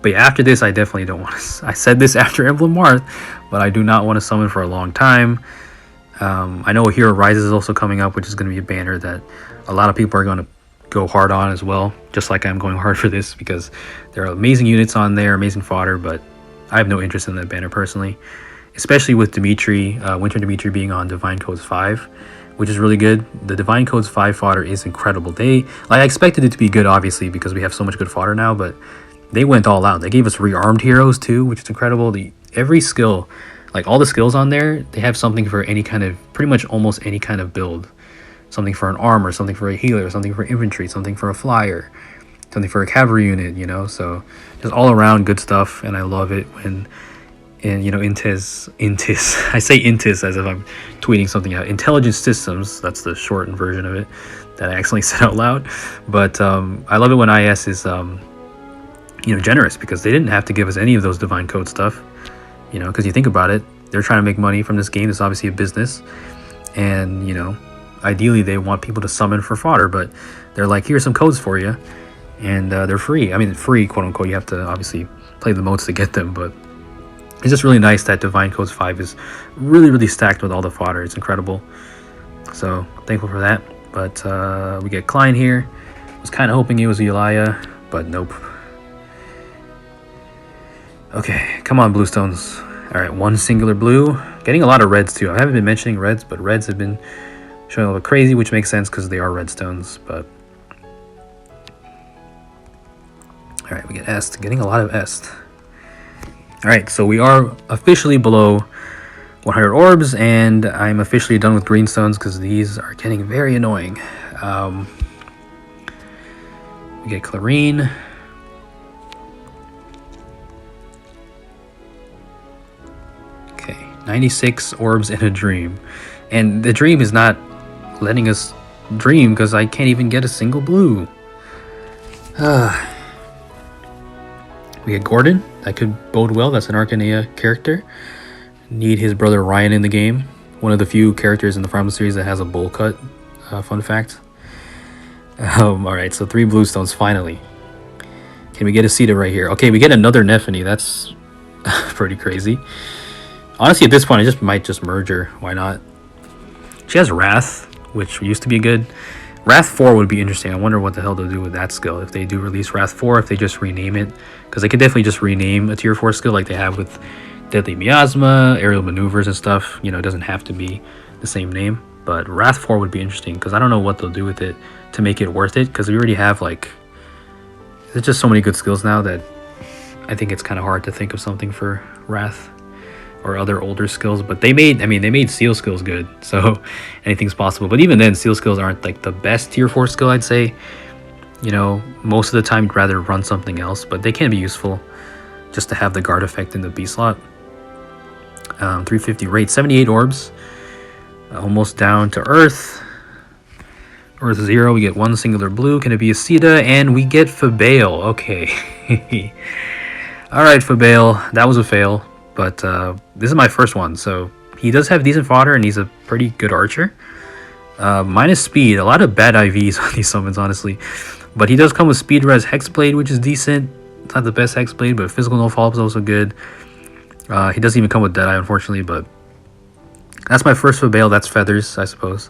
But yeah, after this, I definitely don't want to. I said this after Emblem Marth, but I do not want to summon for a long time. I know Hero Rises is also coming up, which is going to be a banner that a lot of people are going to go hard on as well, just like I'm going hard for this, because there are amazing units on there, amazing fodder, but I have no interest in that banner personally, especially with Dimitri, Winter Dimitri being on Divine Codes 5, which is really good. The Divine Codes 5 fodder is incredible. I expected it to be good, obviously, because we have so much good fodder now, but they went all out. They gave us rearmed heroes too, which is incredible. Every skill, like all the skills on there, they have something for any kind of, pretty much almost any kind of build. Something for an armor, something for a healer, something for infantry, something for a flyer, something for a cavalry unit, you know. So just all around good stuff, and I love it when, and you know, Intis, I say Intis as if I'm tweeting something out. Intelligent Systems, that's the shortened version of it that I accidentally said out loud. But I love it when IS is you know, generous, because they didn't have to give us any of those Divine Code stuff, you know, because you think about it, they're trying to make money from this game. It's obviously a business, and you know, ideally they want people to summon for fodder, but they're like, here's some codes for you, and they're free. I mean, free, quote unquote. You have to obviously play the modes to get them, but it's just really nice that Divine Codes 5 is really stacked with all the fodder. It's incredible. So thankful for that. But we get Klein here. Was kind of hoping it was Elia, but nope. Okay, come on, Bluestones. All right, 1 singular blue. Getting a lot of reds too. I haven't been mentioning reds, but reds have been showing a little crazy, which makes sense because they are redstones. But all right, we get Est. Getting a lot of Est. All right, so we are officially below 100 orbs, and I'm officially done with greenstones because these are getting very annoying. We get Clarine. Okay, 96 orbs in a dream. And the dream is not letting us dream because I can't even get a single blue. We get Gordon. That could bode well. That's an Arcanea character. Need his brother Ryan in the game, one of the few characters in the Primal series that has a bowl cut. Fun fact. Alright, so 3 bluestones finally. Can we get a Caeda right here? Okay, we get another Nephany. That's pretty crazy. Honestly, at this point, I might just merge her. Why not? She has Wrath, which used to be good. Wrath 4 would be interesting. I wonder what the hell they'll do with that skill. If they do release Wrath 4, if they just rename it. Because they could definitely just rename a tier 4 skill like they have with Deadly Miasma, Aerial Maneuvers and stuff. You know, it doesn't have to be the same name. But Wrath 4 would be interesting because I don't know what they'll do with it to make it worth it. Because we already have, like... There's just so many good skills now that I think it's kind of hard to think of something for Wrath or other older skills. But they made Seal skills good, so anything's possible. But even then, Seal skills aren't like the best tier 4 skill, I'd say. You know, most of the time you'd rather run something else, but they can be useful just to have the guard effect in the B slot. 350 rate, 78 orbs, almost down to Earth. Earth 0, we get 1 singular blue. Can it be a Caeda? And we get Fabale. Okay. Alright, Fabale. That was a fail. But this is my first one. So he does have decent fodder and he's a pretty good archer. Minus speed. A lot of bad IVs on these summons, honestly. But he does come with speed res Hexblade, which is decent. It's not the best Hexblade, but physical no follow-up is also good. He doesn't even come with Deadeye, unfortunately. But that's my first Fabale. That's feathers, I suppose.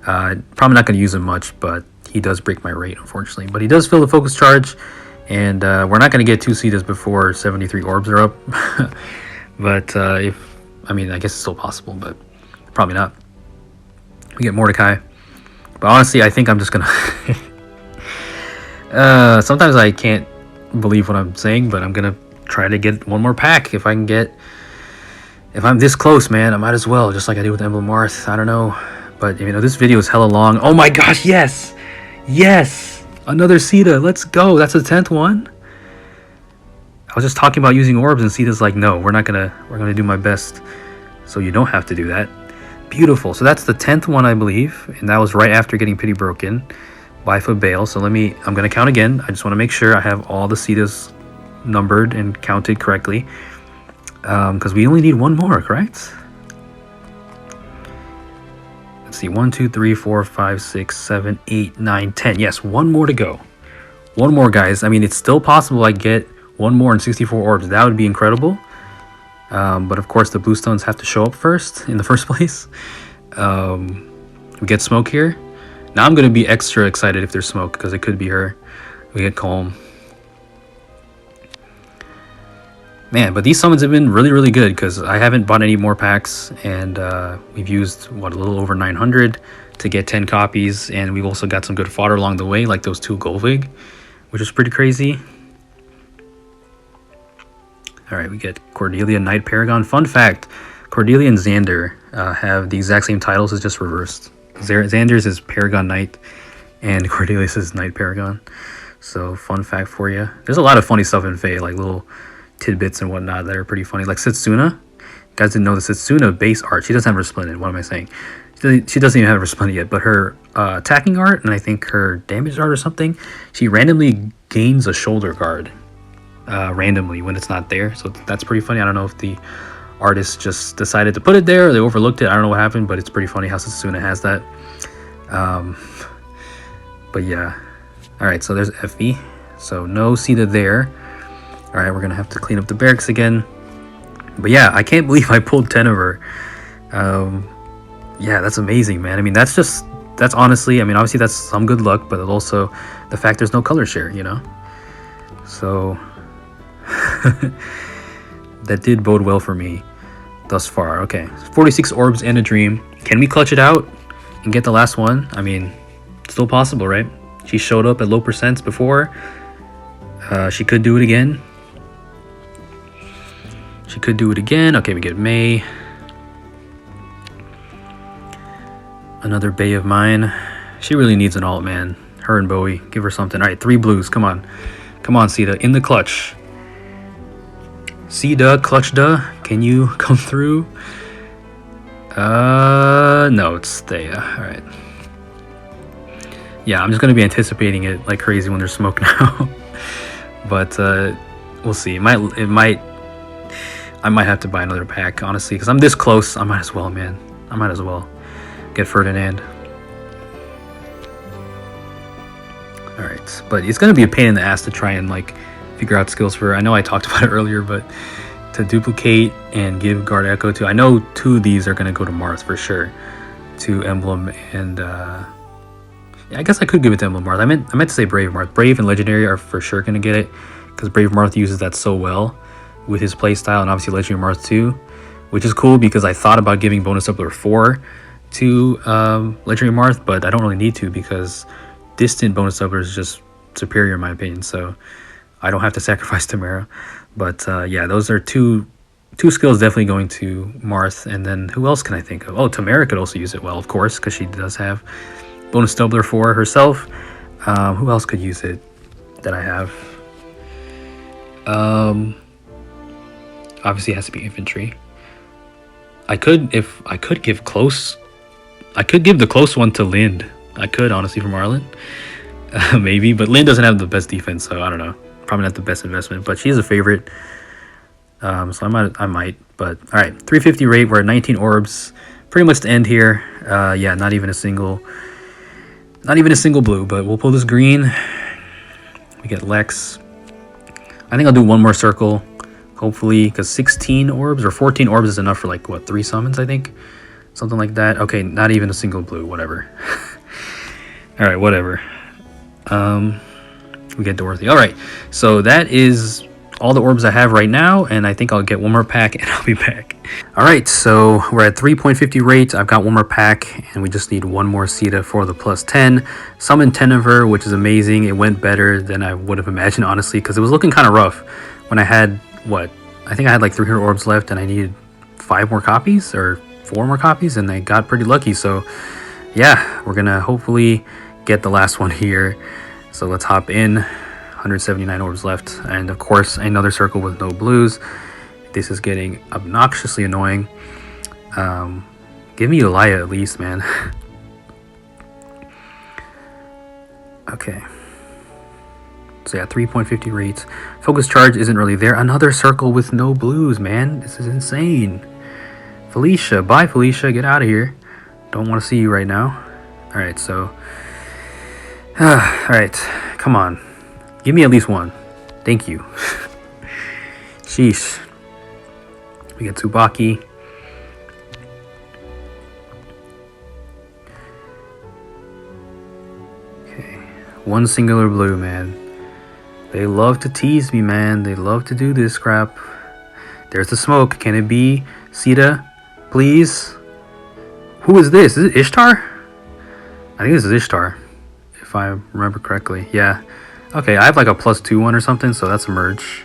Probably not going to use him much, but he does break my rate, unfortunately. But he does fill the focus charge, and we're not going to get 2 Caedas before 73 orbs are up. But I guess it's still possible, but probably not. We get Mordecai. But honestly, I think I'm just going to... sometimes I can't believe what I'm saying, but I'm going to try to get one more pack if I can get... If I'm this close, man, I might as well, just like I did with Emblem Marth. I don't know. But, you know, this video is hella long. Oh my gosh, yes! Yes! Another Caeda, let's go! That's the 10th one? I was just talking about using orbs and Caeda's like, no, we're gonna do my best. So you don't have to do that. Beautiful. So that's the 10th one, I believe. And that was right after getting Pity Broken by Fabale. So I'm gonna count again. I just want to make sure I have all the Caedas numbered and counted correctly. Because we only need one more, correct? Let's see, 1, 2, 3, 4, 5, 6, 7, 8, 9, 10. Yes, one more to go. One more, guys. I mean, it's still possible I get one more in 64 orbs. That would be incredible. But of course, the bluestones have to show up first in the first place. We get Smoke here. Now I'm going to be extra excited if there's Smoke because it could be her. We get Calm. Man, but these summons have been really, really good because I haven't bought any more packs, and we've used, what, a little over 900 to get 10 copies, and we've also got some good fodder along the way, like those 2 Golvig, which is pretty crazy. Alright, we get Cordelia, Knight Paragon. Fun fact, Cordelia and Xander have the exact same titles, it's just reversed. Xander's is Paragon Knight, and Cordelia's is Knight Paragon. So, fun fact for you. There's a lot of funny stuff in FEH, like little tidbits and whatnot that are pretty funny. Like Setsuna. You guys didn't know the Setsuna base art. She doesn't have Resplendent. What am I saying? She doesn't even have Resplendent yet. But her attacking art and I think her damage art or something, she randomly gains a shoulder guard randomly when it's not there. So that's pretty funny. I don't know if the artist just decided to put it there or they overlooked it. I don't know what happened, but it's pretty funny how Setsuna has that. But yeah. Alright, so there's Effie. So no Caeda there. Alright, we're going to have to clean up the barracks again. But yeah, I can't believe I pulled 10 of her. Yeah, that's amazing, man. I mean, that's honestly, I mean, obviously that's some good luck, but also the fact there's no color share, you know? So, that did bode well for me thus far. Okay, 46 orbs and a dream. Can we clutch it out and get the last one? I mean, it's still possible, right? She showed up at low percents before. She could do it again. She could do it again. Okay, we get May. Another Bay of Mine. She really needs an alt, man. Her and Bowie. Give her something. Alright, 3 blues. Come on. Come on, Caeda. In the clutch. Caeda, clutch da. Can you come through? No, it's Thea. Alright. Yeah, I'm just going to be anticipating it like crazy when there's Smoke now. But we'll see. I might have to buy another pack, honestly, because I'm this close. I might as well, man. I might as well get Ferdinand. Alright, but it's going to be a pain in the ass to try and like figure out skills for her. I know I talked about it earlier, but to duplicate and give Guard Echo to, I know 2 of these are going to go to Marth for sure. To Emblem and yeah, I guess I could give it to Emblem Marth. I meant to say Brave Marth. Brave and Legendary are for sure going to get it because Brave Marth uses that so well with his playstyle, and obviously Legendary Marth too, which is cool because I thought about giving bonus doubler 4 to Legendary Marth, but I don't really need to because distant bonus doubler is just superior in my opinion, so I don't have to sacrifice Tamara. But yeah, those are two skills definitely going to Marth. And then who else can I think of? Oh, Tamara could also use it well, of course, because she does have bonus doubler for herself. Who else could use it that I have? Obviously it has to be infantry. I could give the close one to Lind. I could, honestly, from Arlen. Maybe, but Lind doesn't have the best defense, so I don't know. Probably not the best investment, but she's a favorite. So I might. But all right, 350 rate. We're at 19 orbs. Pretty much the end here. Yeah, not even a single blue. But we'll pull this green. We get Lex. I think I'll do one more circle, hopefully, because 16 orbs or 14 orbs is enough for like what, 3 summons, I think, something like that. Okay, not even a single blue. Whatever. All right, whatever. We get Dorothy. All right, so that is all the orbs I have right now, and I think I'll get one more pack and I'll be back. All right, so we're at 3.50 rate. I've got one more pack, and we just need one more Caeda for the plus 10. Summoned 10 of her, which is amazing. It went better than I would have imagined, honestly, because it was looking kind of rough when I had, what, I think I had like 300 orbs left, and I needed 5 more copies or 4 more copies, and I got pretty lucky. So yeah, we're gonna hopefully get the last one here. So let's hop in. 179 orbs left, and of course another circle with no blues. This is getting obnoxiously annoying. Give me Elia at least, man. Okay, so yeah, 3.50 rates. Focus charge isn't really there. Another circle with no blues, man. This is insane. Felicia, bye Felicia, get out of here. Don't want to see you right now. All right, so all right, come on. Give me at least one. Thank you. Sheesh. We get Tsubaki. Okay. One singular blue, man. They love to tease me, man. They love to do this crap. There's the smoke. Can it be Caeda? Please? Who is this? Is it Ishtar? I think this is Ishtar, if I remember correctly. Yeah. Okay, I have like a +2 one or something, so that's a merge.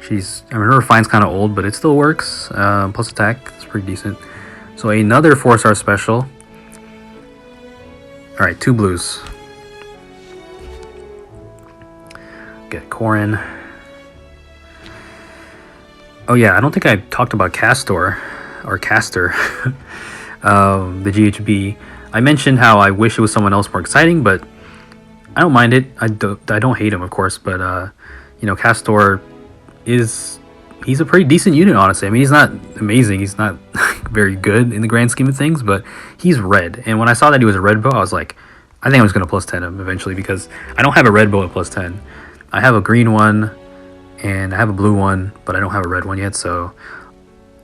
I mean, her refine's kind of old, but it still works. Plus attack, it's pretty decent. So another 4-star special. All right, 2 blues. Get Corin. Oh yeah, I don't think I talked about Castor, or Caster, the GHB. I mentioned how I wish it was someone else more exciting, but I don't mind it. I don't hate him, of course, but you know, Castor he's a pretty decent unit, honestly. I mean, he's not amazing. He's not very good in the grand scheme of things, but he's red. And when I saw that he was a red bow, I was like, I think I'm just going to +10 him eventually, because I don't have a red bow at +10. I have a green one, and I have a blue one, but I don't have a red one yet. So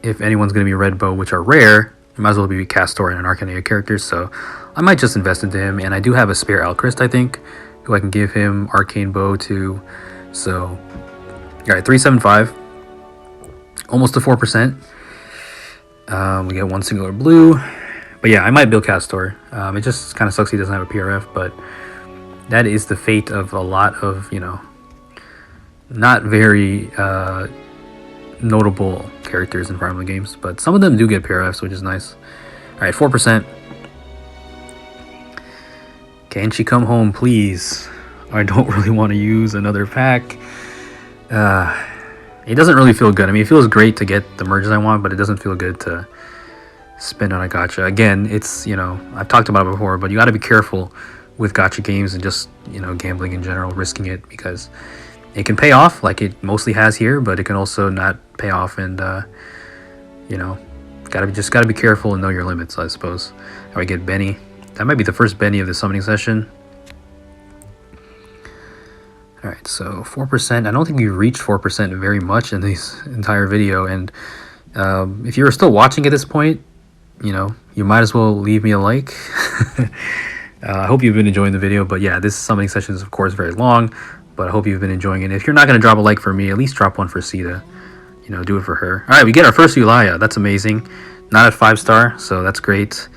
if anyone's going to be a red bow, which are rare, it might as well be Castor and an Arcane Caeda character. So I might just invest into him. And I do have a spare Alchrist, I think, who I can give him Arcane Bow to. So, all right, 375. Almost to 4%. We get one singular blue. But yeah, I might build Castor. It just kind of sucks he doesn't have a PRF, but that is the fate of a lot of, you know, not very notable characters in Fire Emblem games, but some of them do get PRFs, which is nice. All right, 4%. Can she come home, please? I don't really want to use another pack. It doesn't really feel good. I mean, it feels great to get the merges I want, but it doesn't feel good to spend on a gacha. Again, it's, you know, I've talked about it before, but you got to be careful with gacha games and just, you know, gambling in general, risking it, because it can pay off like it mostly has here, but it can also not pay off and, you know, Gotta be careful and know your limits, I suppose. How I get Benny. That might be the first Benny of the summoning session. Alright, so 4%. I don't think we reached 4% very much in this entire video. And if you're still watching at this point, you know, you might as well leave me a like. I hope you've been enjoying the video. But yeah, this summoning session is, of course, very long. But I hope you've been enjoying it. If you're not going to drop a like for me, at least drop one for Caeda. You know, do it for her. Alright, we get our first Eulalia. That's amazing. Not at 5-star, so that's great.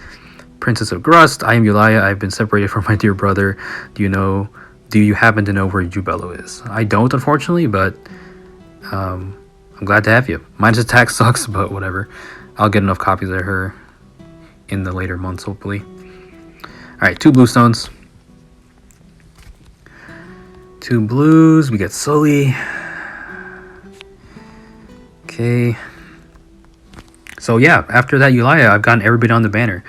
Princess of Grust. I am Eulalia. I've been separated from my dear brother. Do you happen to know where Jubello is? I don't, unfortunately, but I'm glad to have you. Mine's attack sucks, but whatever. I'll get enough copies of her in the later months, hopefully. Alright, 2 blue stones. 2 blues. We get Sully. Okay. So yeah, after that Eulalia, I've gotten everybody on the banner.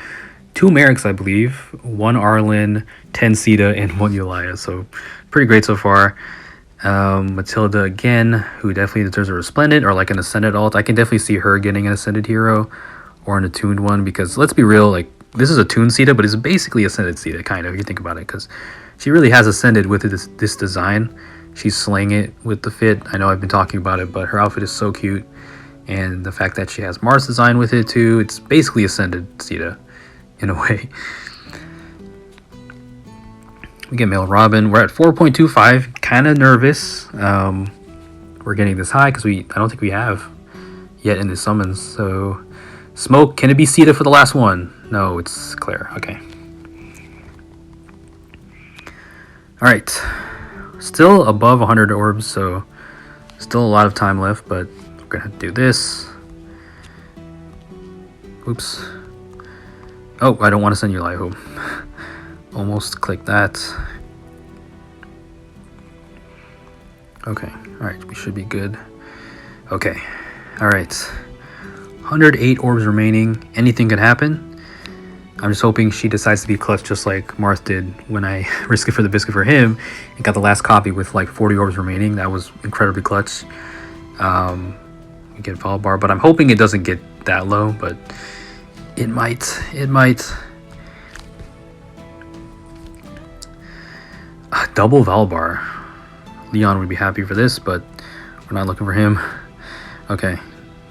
2 Merrics, I believe. 1 Arlen, 10 Caeda, and 1 Eulalia. So pretty great so far. Matilda again, who definitely deserves a Resplendent or like an Ascended alt. I can definitely see her getting an Ascended hero or an Attuned one, because let's be real, like this is Attuned Caeda, but it's basically Ascended Caeda, kind of, if you think about it, because she really has Ascended with this design. She's slaying it with the fit. I know I've been talking about it, but her outfit is so cute. And the fact that she has Mars design with it too, it's basically Ascended Caeda in a way. We get Male Robin. We're at 4.25. Kind of nervous. We're getting this high because I don't think we have yet in the summons. So Smoke, can it be Caeda for the last one? No, it's Claire. Okay. Alright. Still above 100 orbs, so still a lot of time left, but we're gonna have to do this. Oops. Oh, I don't want to send you home. Almost clicked that. Okay, alright, we should be good. Okay, alright. 108 orbs remaining. Anything could happen. I'm just hoping she decides to be clutch just like Marth did when I risked it for the biscuit for him and got the last copy with like 40 orbs remaining. That was incredibly clutch. We get Fall Bar, but I'm hoping it doesn't get that low, but it might. It might. Double Valbar. Leon would be happy for this, but we're not looking for him. Okay.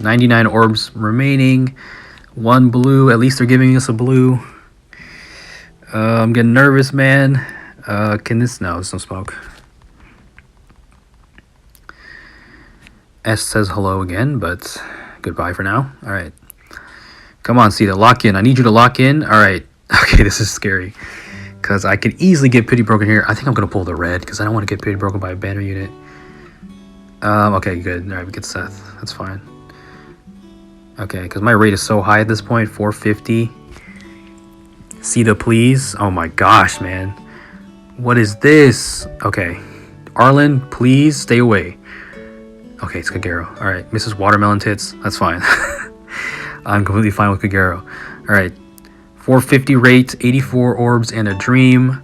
99 orbs remaining. 1 blue. At least they're giving us a blue. I'm getting nervous, man. Can this... No, there's no smoke. S says hello again, but goodbye for now. Alright. Come on, Caeda. Lock in. I need you to lock in. Alright. Okay, this is scary. Because I could easily get pity broken here. I think I'm going to pull the red because I don't want to get pity broken by a banner unit. Okay, good. Alright, we get Seth. That's fine. Okay, because my rate is so high at this point. 450. Caeda, please. Oh my gosh, man. What is this? Okay. Arlen, please stay away. Okay, it's Kagero. Alright, Mrs. Watermelon Tits. That's fine. I'm completely fine with Kagero. Alright. 450 rate, 84 orbs, and a dream.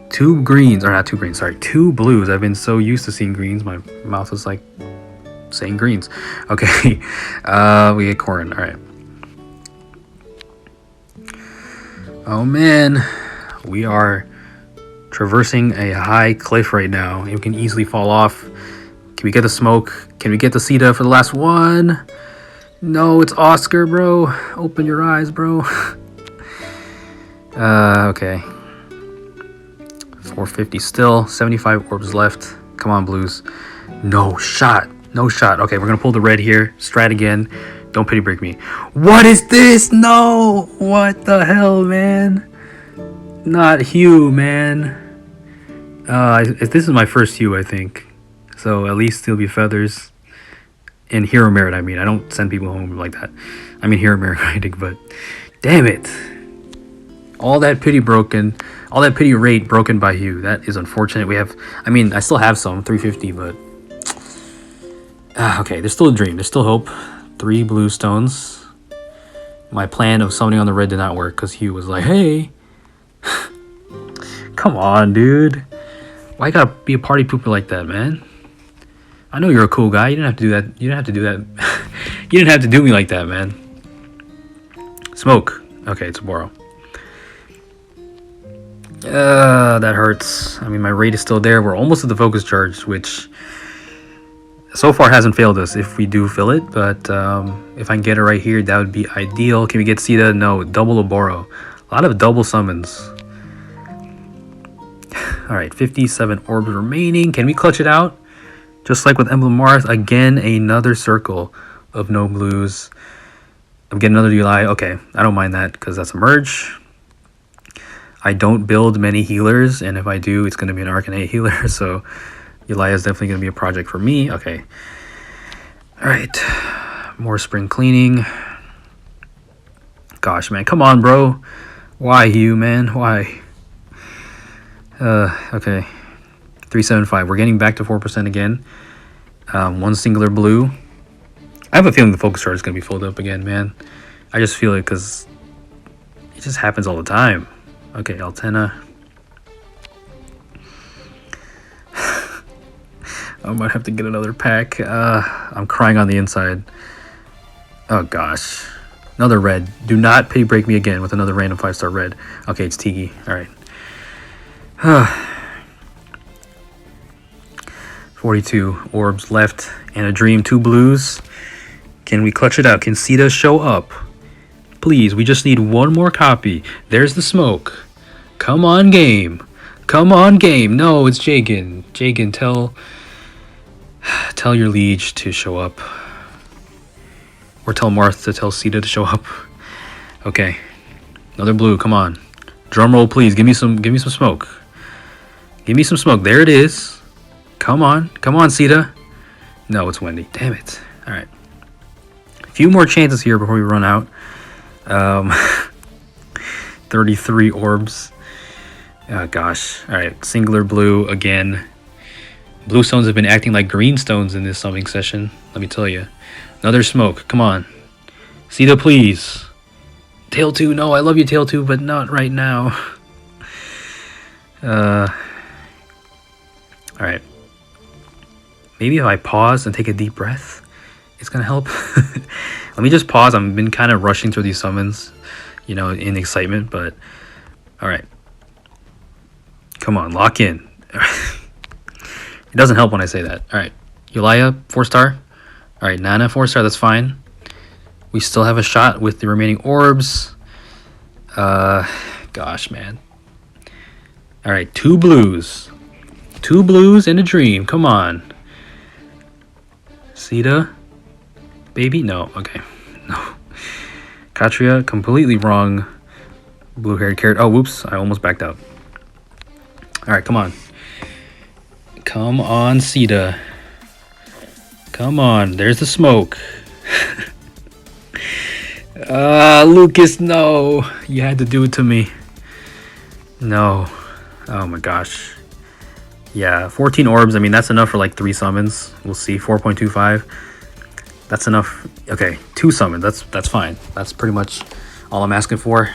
2 greens, or not 2 greens, sorry, 2 blues. I've been so used to seeing greens, my mouth is like saying greens. Okay, we get Corin, alright. Oh man, we are traversing a high cliff right now. We can easily fall off. Can we get the smoke? Can we get the Caeda for the last one? No, it's Oscar, bro. Open your eyes, bro. Okay. 450 still. 75 orbs left. Come on, blues. No shot. No shot. Okay, we're gonna pull the red here. Strat again. Don't pity break me. What is this? No! What the hell, man? Not Hugh, man. This is my first Hugh, I think. So at least there'll be feathers. And hero merit, I mean. I don't send people home like that. I mean hero merit writing, but damn it. All that pity rate broken by Hugh. That is unfortunate. We have, I mean, I still have some, 350, but okay, there's still a dream. There's still hope. 3 blue stones. My plan of summoning on the red did not work because Hugh was like, hey. Come on, dude. Why you gotta be a party pooper like that, man? I know you're a cool guy. You didn't have to do that. You didn't have to do that. You didn't have to do me like that, man. Smoke. Okay, it's a Boro. That hurts. I mean, my rate is still there. We're almost at the focus charge, which so far hasn't failed us if we do fill it. But if I can get it right here, that would be ideal. Can we get Caeda? No, double a Boro. A lot of double summons. All right, 57 orbs remaining. Can we clutch it out? Just like with Emblem Marth, again, another circle of no blues. I'm getting another Uli. Okay, I don't mind that because that's a merge. I don't build many healers, and if I do, it's going to be an Arcanate healer, so Uli is definitely going to be a project for me. Okay. All right. More spring cleaning. Gosh, man. Come on, bro. Why, Hugh, man? Why? Okay. 375. We're getting back to 4% again. One singular blue. I have a feeling the focus chart is going to be filled up again, man. I just feel it because it just happens all the time. Okay, Altena. I might have to get another pack. I'm crying on the inside. Oh, gosh. Another red. Do not pay break me again with another random 5-star red. Okay, it's Tiki. All right. 42 orbs left and a dream. 2 blues. Can we clutch it out? Can Caeda show up? Please, we just need one more copy. There's the smoke. Come on, game. Come on, game. No, it's Jagan. Jagan, tell your liege to show up. Or tell Marth to tell Caeda to show up. Okay. Another blue, come on. Drum roll, please. Give me some smoke. Give me some smoke. There it is. Come on. Come on, Caeda. No, it's Wendy. Damn it. Alright. A few more chances here before we run out. 33 orbs. Oh gosh. Alright, singular blue again. Blue stones have been acting like green stones in this summoning session, let me tell you. Another smoke, come on. Caeda, please. Tail 2, no, I love you, Tail 2, but not right now. Alright. Maybe if I pause and take a deep breath, it's gonna help. Let me just pause. I've been kind of rushing through these summons, you know, in excitement, but alright. Come on, lock in. It doesn't help when I say that. Alright. Yulia, 4-star. Alright, Nana, 4-star, that's fine. We still have a shot with the remaining orbs. Gosh, man. Alright, 2 blues. 2 blues and a dream. Come on. Caeda? Baby? No. Okay. No. Katria, completely wrong. Blue-haired carrot. Oh, whoops. I almost backed out. Alright, come on. Come on, Caeda. Come on. There's the smoke. Lucas, no. You had to do it to me. No. Oh my gosh. Yeah, 14 orbs. I mean, that's enough for like 3 summons. We'll see. 4.25. That's enough. Okay, 2 summons. That's fine. That's pretty much all I'm asking for.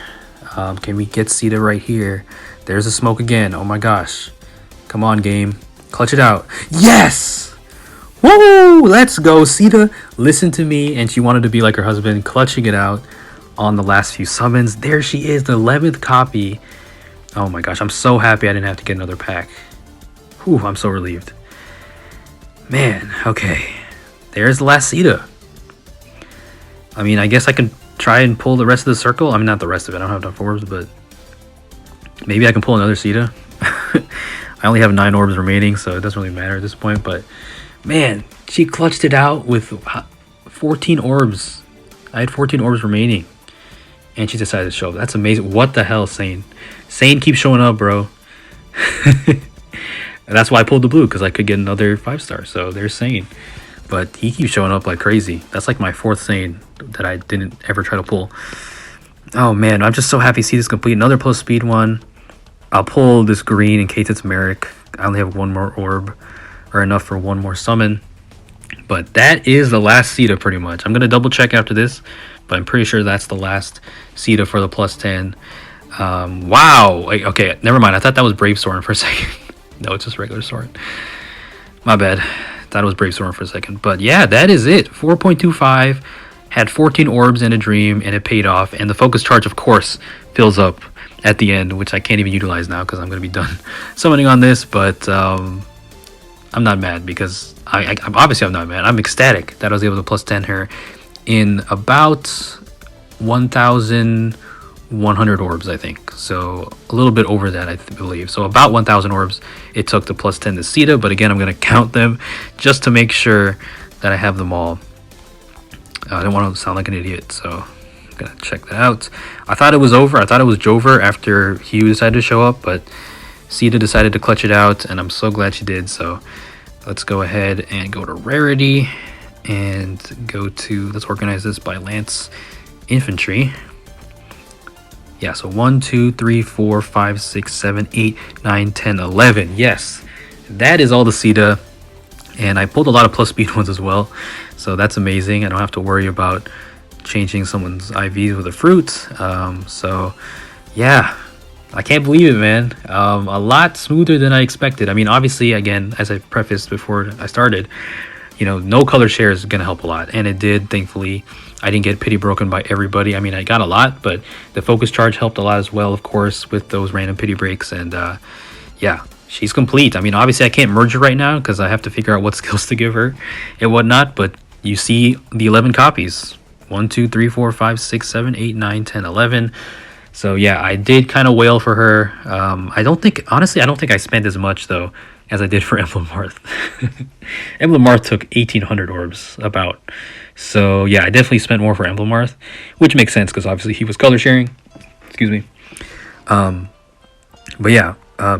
Can we get Caeda right here? There's a smoke again. Oh my gosh. Come on, game. Clutch it out. Yes! Woo! Let's go. Caeda listened to me and she wanted to be like her husband, clutching it out on the last few summons. There she is, the 11th copy. Oh my gosh, I'm so happy I didn't have to get another pack. Whew, I'm so relieved. Man, okay. There's the last Caeda. I mean, I guess I can try and pull the rest of the circle. I mean, not the rest of it. I don't have enough orbs, but maybe I can pull another Caeda. I only have 9 orbs remaining, so it doesn't really matter at this point. But, man, she clutched it out with 14 orbs. I had 14 orbs remaining. And she decided to show up. That's amazing. What the hell, Sane? Sane keeps showing up, bro. And that's why I pulled the blue, because I could get another 5-star. So there's Sane. But he keeps showing up like crazy. That's like my 4th Sane that I didn't ever try to pull. Oh man, I'm just so happy to see this complete. Another plus speed one. I'll pull this green in case it's Merrick. I only have 1 more orb, or enough for 1 more summon. But that is the last Caeda pretty much. I'm going to double check after this, but I'm pretty sure that's the last Caeda for the plus 10. Wow. Okay, never mind. I thought that was Brave Soren for a second. No, it's just regular Soren. My bad. Thought it was Brave Soren for a second. But yeah, that is it. 4.25. had 14 orbs and a dream, and it paid off. And the focus charge, of course, fills up at the end, which I can't even utilize now because I'm going to be done summoning on this. But I'm not mad because I'm obviously I'm not mad. I'm ecstatic that I was able to plus 10 her in about 1,100 orbs, I think. So a little bit over that, I believe. So about 1,000 orbs it took to plus 10 the Caeda. But again, I'm going to count them just to make sure that I have them all. I don't want to sound like an idiot, so I'm going to check that out. I thought it was over. I thought it was Jover after Hugh decided to show up, but Caeda decided to clutch it out, and I'm so glad she did. So let's go ahead and go to Rarity and go to, let's organize this by Lance Infantry. Yeah, so 1, 2, 3, 4, 5, 6, 7, 8, 9, 10, 11. Yes, that is all the Caeda. And I pulled a lot of plus speed ones as well. So that's amazing. I don't have to worry about changing someone's IVs with a fruit. So yeah, I can't believe it, man. A lot smoother than I expected. I mean, obviously, again, as I prefaced before I started, you know, no color share is going to help a lot. And it did, thankfully. I didn't get pity broken by everybody. I mean, I got a lot, but the focus charge helped a lot as well, of course, with those random pity breaks. And yeah, she's complete. I mean, obviously, I can't merge her right now because I have to figure out what skills to give her and whatnot. But you see the 11 copies. 1, 2, 3, 4, 5, 6, 7, 8, 9, 10, 11. So yeah, I did kind of wail for her. I don't think I spent as much though as I did for Emblem Marth. Emblem Marth took 1,800 orbs about. So yeah, I definitely spent more for Emblem Marth, which makes sense because obviously he was color sharing. Excuse me. But yeah,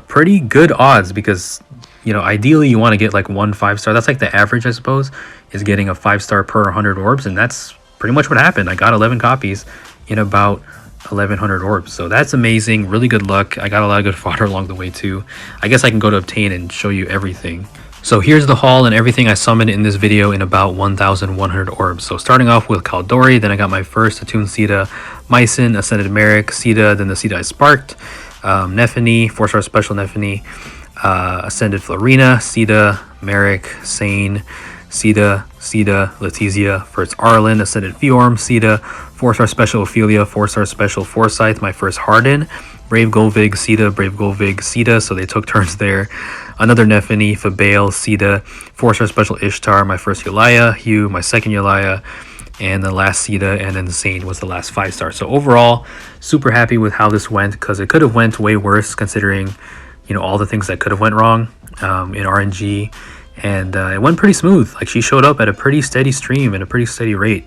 pretty good odds because, you know, ideally you want to get like 1 5-star. That's like the average, I suppose, is getting a 5-star per 100 orbs, and that's pretty much what happened. I got 11 copies in about 1,100 orbs, so that's amazing. Really good luck. I got a lot of good fodder along the way too. I guess I can go to Obtain and show you everything. So here's the haul and everything I summoned in this video in about 1,100 orbs. So starting off with Caldori, then I got my first Attuned Caeda, Mycin, Ascended Merrick, Caeda, then the Caeda I sparked, Nephany, 4-star special Nephany, Ascended Florina, Caeda, Merrick, Sane, Caeda, Letizia, first Arlen, Ascended Fiorm, Caeda, 4-star special Ophelia, 4-star special Forsyth, my first Harden, Brave Golvig, Caeda, Brave Golvig, Caeda, so they took turns there. Another Nephany, Fabale, Caeda, 4-star special Ishtar, my first Eulalia, Hugh, my second Eulalia, and the last Caeda, and then Sane was the last 5-star. So overall, super happy with how this went because it could have went way worse considering, you know, all the things that could have went wrong in RNG. And it went pretty smooth. Like, she showed up at a pretty steady stream and a pretty steady rate.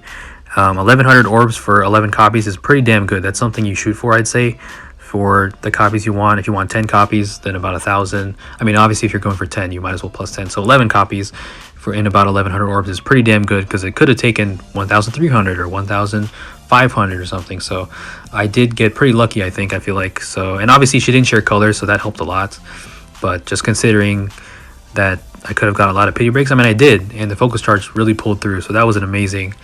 1,100 orbs for 11 copies is pretty damn good. That's something you shoot for, I'd say, for the copies you want. If you want 10 copies, then about 1,000. I mean, obviously, if you're going for 10, you might as well plus 10. So 11 copies for in about 1,100 orbs is pretty damn good because it could have taken 1,300 or 1,500 or something. So I did get pretty lucky, I think, I feel like. So, and obviously, she didn't share colors, so that helped a lot. But just considering that I could have got a lot of pity breaks, I mean, I did, and the focus charge really pulled through. So that was an amazing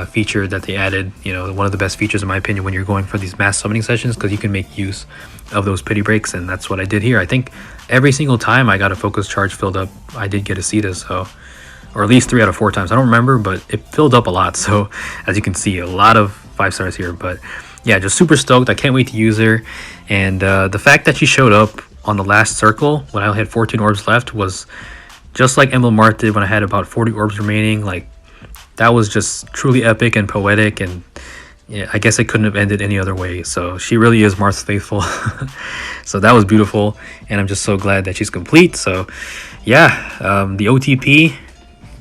feature that they added. You know, one of the best features in my opinion when you're going for these mass summoning sessions, because you can make use of those pity breaks, and that's what I did here. I think every single time I got a focus charge filled up, I did get a Caeda, so, or at least 3 out of 4 times. I don't remember, but it filled up a lot. So as you can see, a lot of 5-stars here. But yeah, just super stoked. I can't wait to use her. And the fact that she showed up on the last circle when I had 14 orbs left was just like Emblem Marth did when I had about 40 orbs remaining. Like, that was just truly epic and poetic, and yeah, I guess it couldn't have ended any other way. So she really is Marth's faithful. So that was beautiful, and I'm just so glad that she's complete. So yeah, the OTP,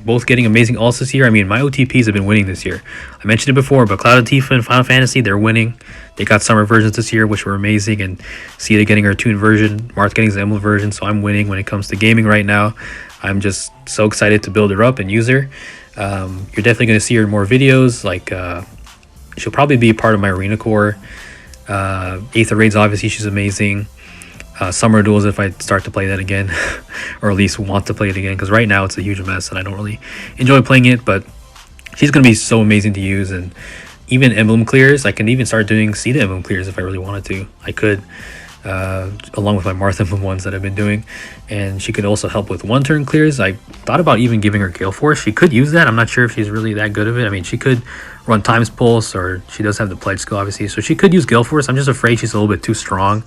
both getting amazing ults this year. I mean, my OTPs have been winning this year. I mentioned it before, but Cloud Tifa and Final Fantasy, they're winning. They got summer versions this year, which were amazing, and Caeda getting her Attuned version, Marth getting his Emblem version, so I'm winning when it comes to gaming right now. I'm just so excited to build her up and use her. You're definitely going to see her in more videos. Like, she'll probably be part of my Arena Core. Aether Raids, obviously, she's amazing. Summer Duels, if I start to play that again, or at least want to play it again, because right now it's a huge mess and I don't really enjoy playing it, but she's going to be so amazing to use. And even emblem clears, I can even start doing Caeda emblem clears if I really wanted to. I could, along with my Marth emblem ones that I've been doing. And she could also help with 1-turn clears. I thought about even giving her Gale Force. She could use that. I'm not sure if she's really that good of it. I mean, she could run Times Pulse, or she does have the Pledge skill, obviously. So she could use Gale Force. I'm just afraid she's a little bit too strong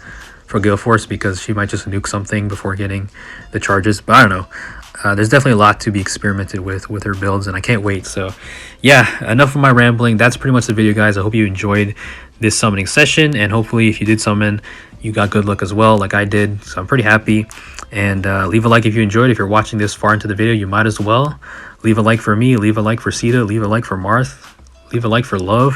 for Gale Force because she might just nuke something before getting the charges. But I don't know. There's definitely a lot to be experimented with her builds, and I can't wait. So yeah, enough of my rambling. That's pretty much the video, guys. I hope you enjoyed this summoning session, and hopefully if you did summon, you got good luck as well, like I did. So I'm pretty happy. And leave a like if you enjoyed. If you're watching this far into the video, you might as well leave a like for me, leave a like for Caeda, leave a like for Marth, leave a like for love.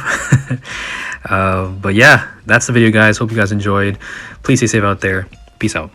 But yeah, that's the video, guys. Hope you guys enjoyed. Please stay safe out there. Peace out.